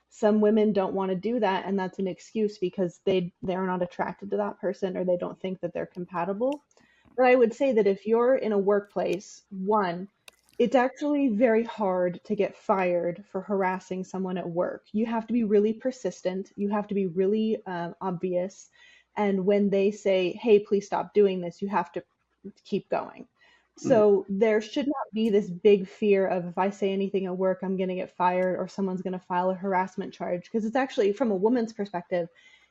Some women don't want to do that, and that's an excuse because they're not attracted to that person or they don't think that they're compatible. But I would say that if you're in a workplace, one, it's actually very hard to get fired for harassing someone at work. You have to be really persistent. You have to be really obvious. And when they say, hey, please stop doing this, you have to keep going. So there should not be this big fear of if I say anything at work, I'm going to get fired or someone's going to file a harassment charge. Because it's actually, from a woman's perspective,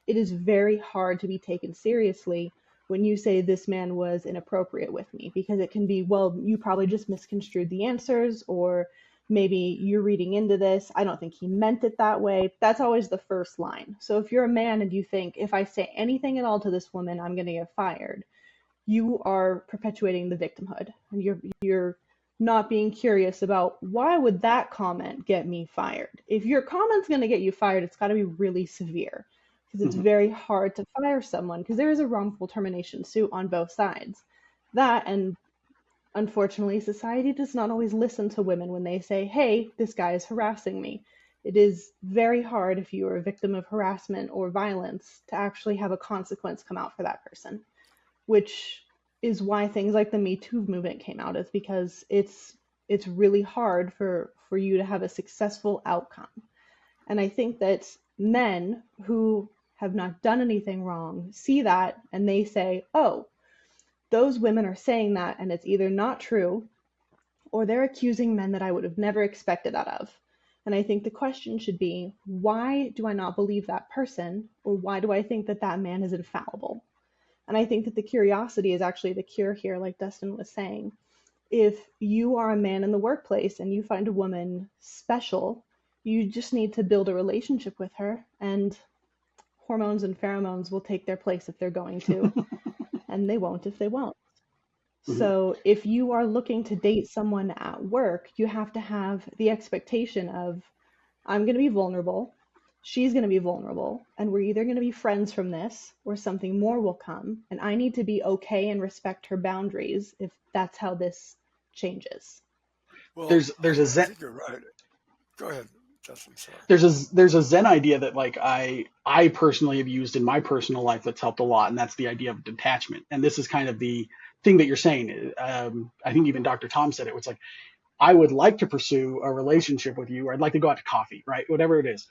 it is very hard to be taken seriously when you say this man was inappropriate with me, because it can be, well, you probably just misconstrued the answers, or maybe you're reading into this. I don't think he meant it that way. That's always the first line. So if you're a man and you think, if I say anything at all to this woman, I'm going to get fired, you are perpetuating the victimhood, and you're not being curious about why would that comment get me fired. If your comment's going to get you fired, it's got to be really severe, because it's very hard to fire someone because there is a wrongful termination suit on both sides. That, and unfortunately society does not always listen to women when they say, hey, this guy is harassing me. It is very hard, if you are a victim of harassment or violence, to actually have a consequence come out for that person, which is why things like the Me Too movement came out, is because it's really hard for you to have a successful outcome. And I think that men who have not done anything wrong see that and they say, oh, those women are saying that, and it's either not true or they're accusing men that I would have never expected that of. And I think the question should be, why do I not believe that person, or why do I think that that man is infallible? And I think that the curiosity is actually the cure here, like Dustin was saying. If you are a man in the workplace and you find a woman special, you just need to build a relationship with her, and hormones and pheromones will take their place if they're going to, and they won't if they won't. So if you are looking to date someone at work, you have to have the expectation of, I'm going to be vulnerable, she's going to be vulnerable, and we're either going to be friends from this or something more will come. And I need to be okay and respect her boundaries if that's how this changes. Well, there's a I Zen, think you're right. Go ahead, Justin. Sorry. there's a Zen idea that like I personally have used in my personal life that's helped a lot, and that's the idea of detachment. And this is kind of the thing that you're saying. I think even Dr. Tom said it. It's like, I would like to pursue a relationship with you, or I'd like to go out to coffee, right? Whatever it is.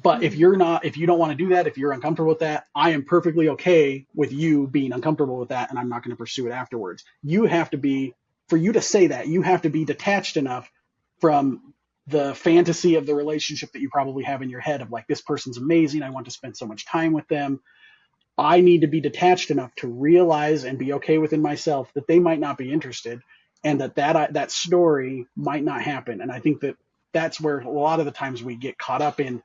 But if you don't want to do that, if you're uncomfortable with that, I am perfectly okay with you being uncomfortable with that, and I'm not going to pursue it afterwards. You have to be, for you to say that, you have to be detached enough from the fantasy of the relationship that you probably have in your head of like, this person's amazing, I want to spend so much time with them. I need to be detached enough to realize and be okay within myself that they might not be interested, and that story might not happen. And I think that that's where a lot of the times we get caught up in,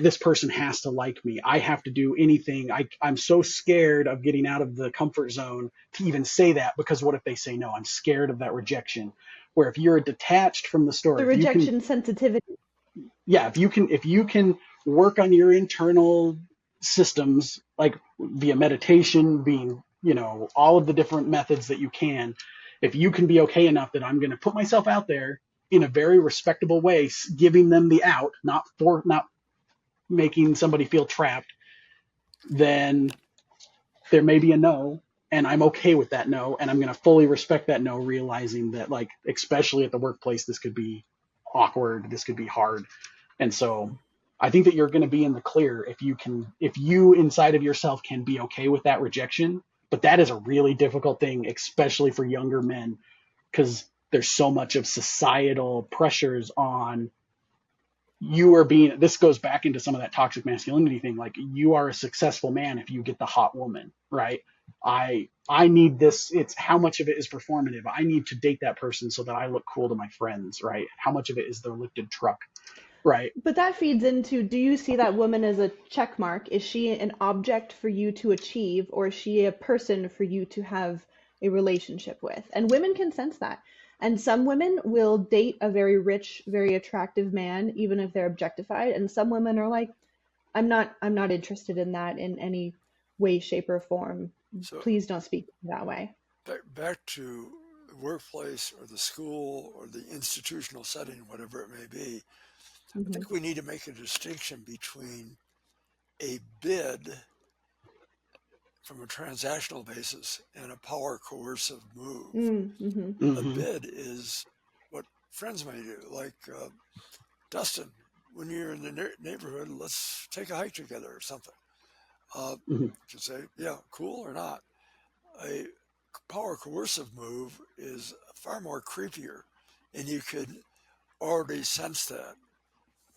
this person has to like me. I have to do anything. I'm so scared of getting out of the comfort zone to even say that, because what if they say no? I'm scared of that rejection. Where if you're detached from the The story, if you can, rejection sensitivity. yeah, if you can work on your internal systems, like via meditation, being, all of the different methods that you can, if you can be okay enough that I'm going to put myself out there in a very respectable way, giving them the out, not making somebody feel trapped, then there may be a no, and I'm okay with that no, and I'm going to fully respect that no, realizing that, like, especially at the workplace, this could be awkward, this could be hard. And so I think that you're going to be in the clear if you inside of yourself can be okay with that rejection. But that is a really difficult thing, especially for younger men, because there's so much of societal pressures on, this goes back into some of that toxic masculinity thing. Like, you are a successful man if you get the hot woman, right? I need this. It's how much of it is performative. I need to date that person so that I look cool to my friends, right? How much of it is the lifted truck? Right. But that feeds into, do you see that woman as a check mark? Is she an object for you to achieve, or is she a person for you to have a relationship with? And women can sense that. And some women will date a very rich, very attractive man, even if they're objectified. And some women are like, I'm not interested in that in any way, shape, or form. So Please don't speak that way. back to the workplace or the school or the institutional setting, whatever it may be, I Hmm. think we need to make a distinction between a bid from a transactional basis and a power coercive move. Mm-hmm. A Hmm. bid is what friends may do, like Dustin, when you're in the neighborhood, let's take a hike together or something. Hmm. You can say, yeah, cool or not. A power coercive move is far more creepier, and you could already sense that.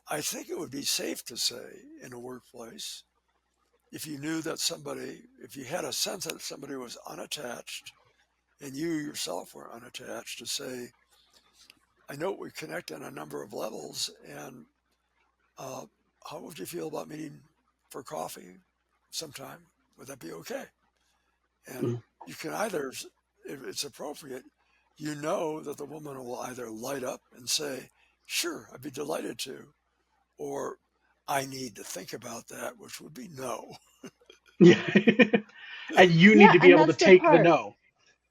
I think it would be safe to say in a workplace, if you knew that somebody, if you had a sense that somebody was unattached and you yourself were unattached, to say, I know we connect on a number of levels, and uh, how would you feel about meeting for coffee sometime? Would that be okay? And Hmm. you can either, if it's appropriate, you know that the woman will either light up and say, sure, I'd be delighted to, or I need to think about that, which would be no. Yeah. And you need Yeah, to be and able to that's the take the part. no.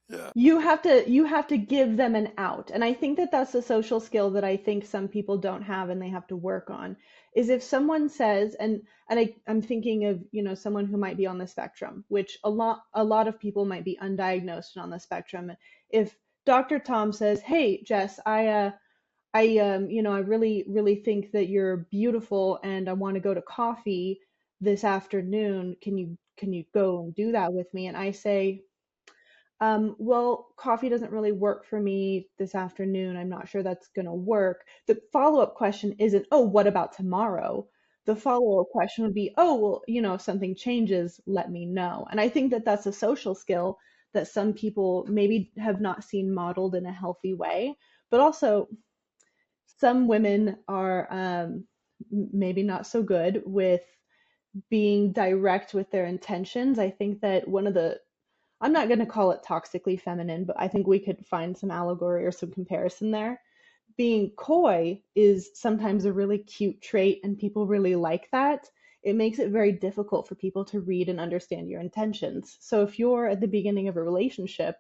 Yeah. You have to give them an out. And I think that that's a social skill that I think some people don't have and they have to work on. Is if someone says, I'm thinking of, someone who might be on the spectrum, which a lot of people might be undiagnosed and on the spectrum. If Dr. Tom says, "Hey, Jess, I really think that you're beautiful and I want to go to coffee this afternoon. Can you go and do that with me?" And I say, well, coffee doesn't really work for me this afternoon. I'm not sure that's going to work. The follow-up question isn't, oh, what about tomorrow? The follow-up question would be, oh, well, if something changes, let me know. And I think that that's a social skill that some people maybe have not seen modeled in a healthy way. But also, some women are maybe not so good with being direct with their intentions. I think that I'm not going to call it toxically feminine, but I think we could find some allegory or some comparison there. Being coy is sometimes a really cute trait, and people really like that. It makes it very difficult for people to read and understand your intentions. So if you're at the beginning of a relationship,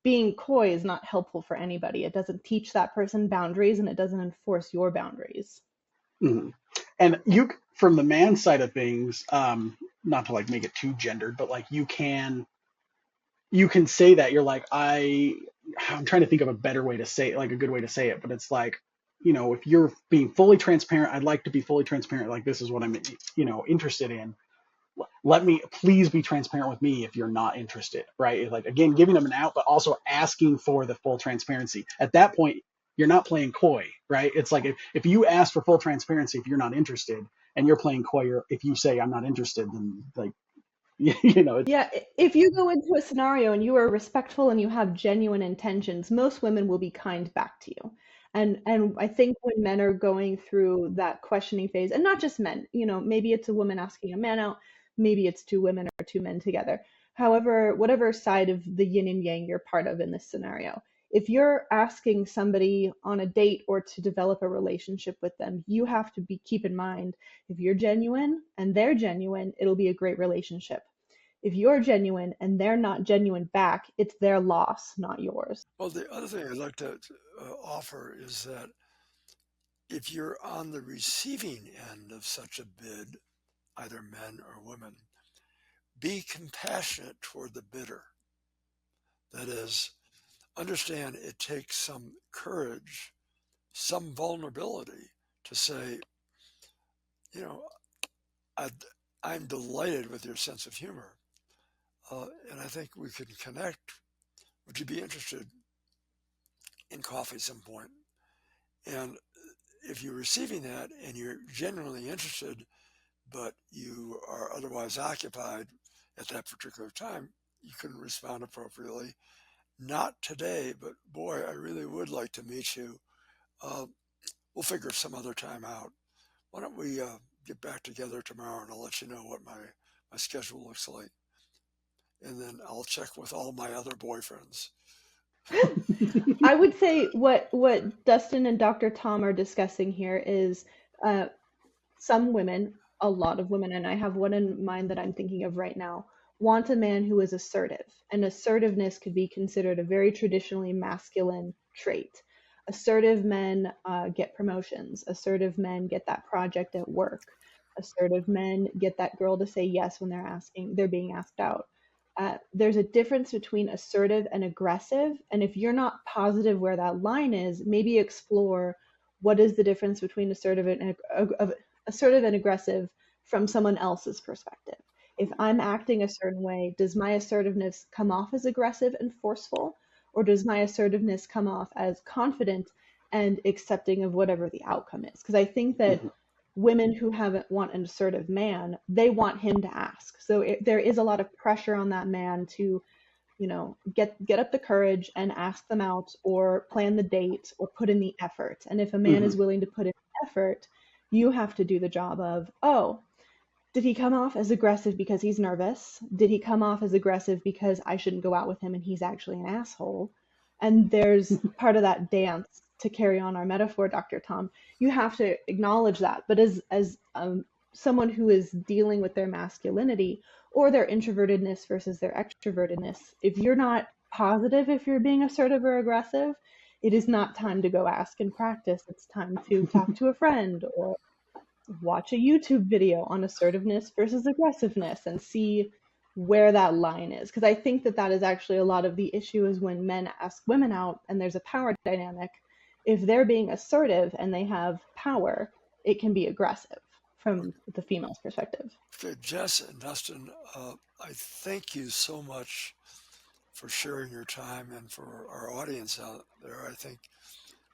being coy is not helpful for anybody. It doesn't teach that person boundaries and it doesn't enforce your boundaries. Hmm. And you, from the man side of things, not to like make it too gendered, but like you can say that you're like, I'm trying to think of a better way to say it, like a good way to say it, but it's like, if you're being fully transparent, I'd like to be fully transparent. Like, this is what I'm, interested in. Let me please be transparent with me if you're not interested, right? It's like, again, giving them an out, but also asking for the full transparency. At that point, you're not playing coy, right? It's like, if you ask for full transparency, if you're not interested, and you're playing coy, or if you say I'm not interested, then like, it's, Yeah, if you go into a scenario and you are respectful and you have genuine intentions, most women will be kind back to you. And I think when men are going through that questioning phase, and not just men, maybe it's a woman asking a man out, maybe it's two women or two men together. However, whatever side of the yin and yang you're part of in this scenario, if you're asking somebody on a date or to develop a relationship with them, you have to keep in mind, if you're genuine and they're genuine, it'll be a great relationship. If you're genuine and they're not genuine back, it's their loss, not yours. Well, the other thing I'd like to offer is that if you're on the receiving end of such a bid, either men or women, be compassionate toward the bidder. That is, understand it takes some courage, some vulnerability to say, you know, I, I'm delighted with your sense of humor. And I think we can connect. Would you be interested in coffee some point? And if you're receiving that and you're genuinely interested, but you are otherwise occupied at that particular time, you can respond appropriately. Not today, but boy, I really would like to meet you. Uh, we'll figure some other time out. Why don't we get back together tomorrow, and I'll let you know what my schedule looks like, and then I'll check with all my other boyfriends. I would say what Dustin and Dr. Tom are discussing here is uh, some women, a lot of women, and I have one in mind that I'm thinking of right now, want a man who is assertive. And assertiveness could be considered a very traditionally masculine trait. Assertive men get promotions. Assertive men get that project at work. Assertive men get that girl to say yes when they're being asked out. There's a difference between assertive and aggressive. And if you're not positive where that line is, maybe explore what is the difference between assertive and aggressive from someone else's perspective. If I'm acting a certain way, does my assertiveness come off as aggressive and forceful, or does my assertiveness come off as confident and accepting of whatever the outcome is? Because I think that Mhm. women who haven't want an assertive man, they want him to ask. So there is a lot of pressure on that man to, get up the courage and ask them out or plan the date or put in the effort. And if a man Mhm. is willing to put in the effort, you have to do the job of, oh, did he come off as aggressive because he's nervous? Did he come off as aggressive because I shouldn't go out with him and he's actually an asshole? And there's part of that dance to carry on our metaphor, Dr. Tom. You have to acknowledge that. But as someone who is dealing with their masculinity or their introvertedness versus their extrovertedness, if you're not positive if you're being assertive or aggressive, it is not time to go ask and practice. It's time to talk to a friend or watch a YouTube video on assertiveness versus aggressiveness and see where that line is. Because I think that that is actually a lot of the issue is when men ask women out and there's a power dynamic. If they're being assertive and they have power, it can be aggressive from the female's perspective. Okay, Jess and Dustin, I thank you so much for sharing your time, and for our audience out there. I think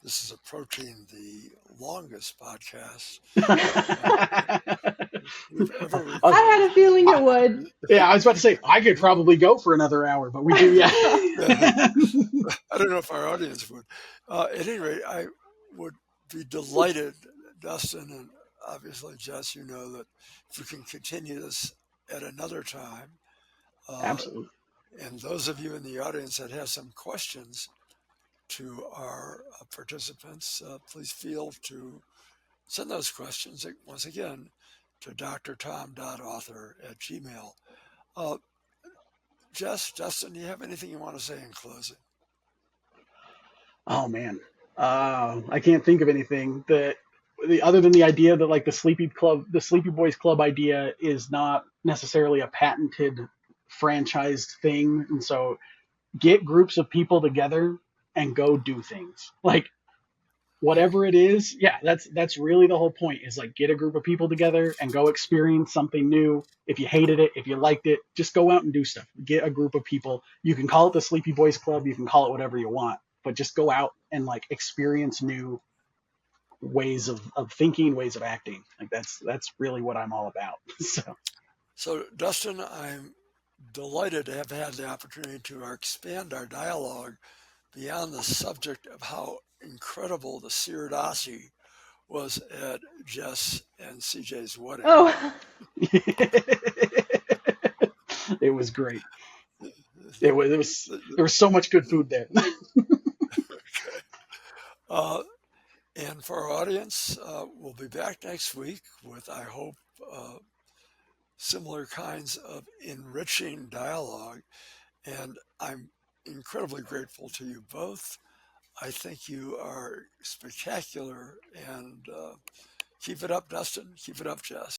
this is approaching the longest podcast uh, we've ever Uh, I had recorded. a feeling it I- would. yeah, I was about to say I could probably go for another hour, but we do, yeah. I don't know if our audience would. At any rate, I would be delighted, Dustin, and obviously, Jess, you know that if we can continue this at another time, uh, Absolutely. and those of you in the audience that have some questions to our participants, please feel to send those questions once again to drtom.author@gmail. Uh, Jess, Dustin, do you have anything you want to say in closing? Oh man, I can't think of anything that other than the idea that like the Sleepy Boys Club idea is not necessarily a patented franchised thing, and so get groups of people together and go do things. Like whatever it is, yeah, that's really the whole point is like get a group of people together and go experience something new. If you hated it, if you liked it, just go out and do stuff. Get a group of people. You can call it the Sleepy Boys Club, you can call it whatever you want, but just go out and like experience new ways of thinking, ways of acting. Like that's really what I'm all about. So So, Dustin, I'm delighted to have had the opportunity to expand our dialogue beyond the subject of how incredible the Seared Aussie was at Jess and CJ's wedding. Oh, it was great. It was there was so much good food there. Uh, and for our audience, we'll be back next week with, I hope, uh, similar kinds of enriching dialogue. And I'm incredibly grateful to you both. I think you are spectacular, and keep it up, Dustin. Keep it up, Jess.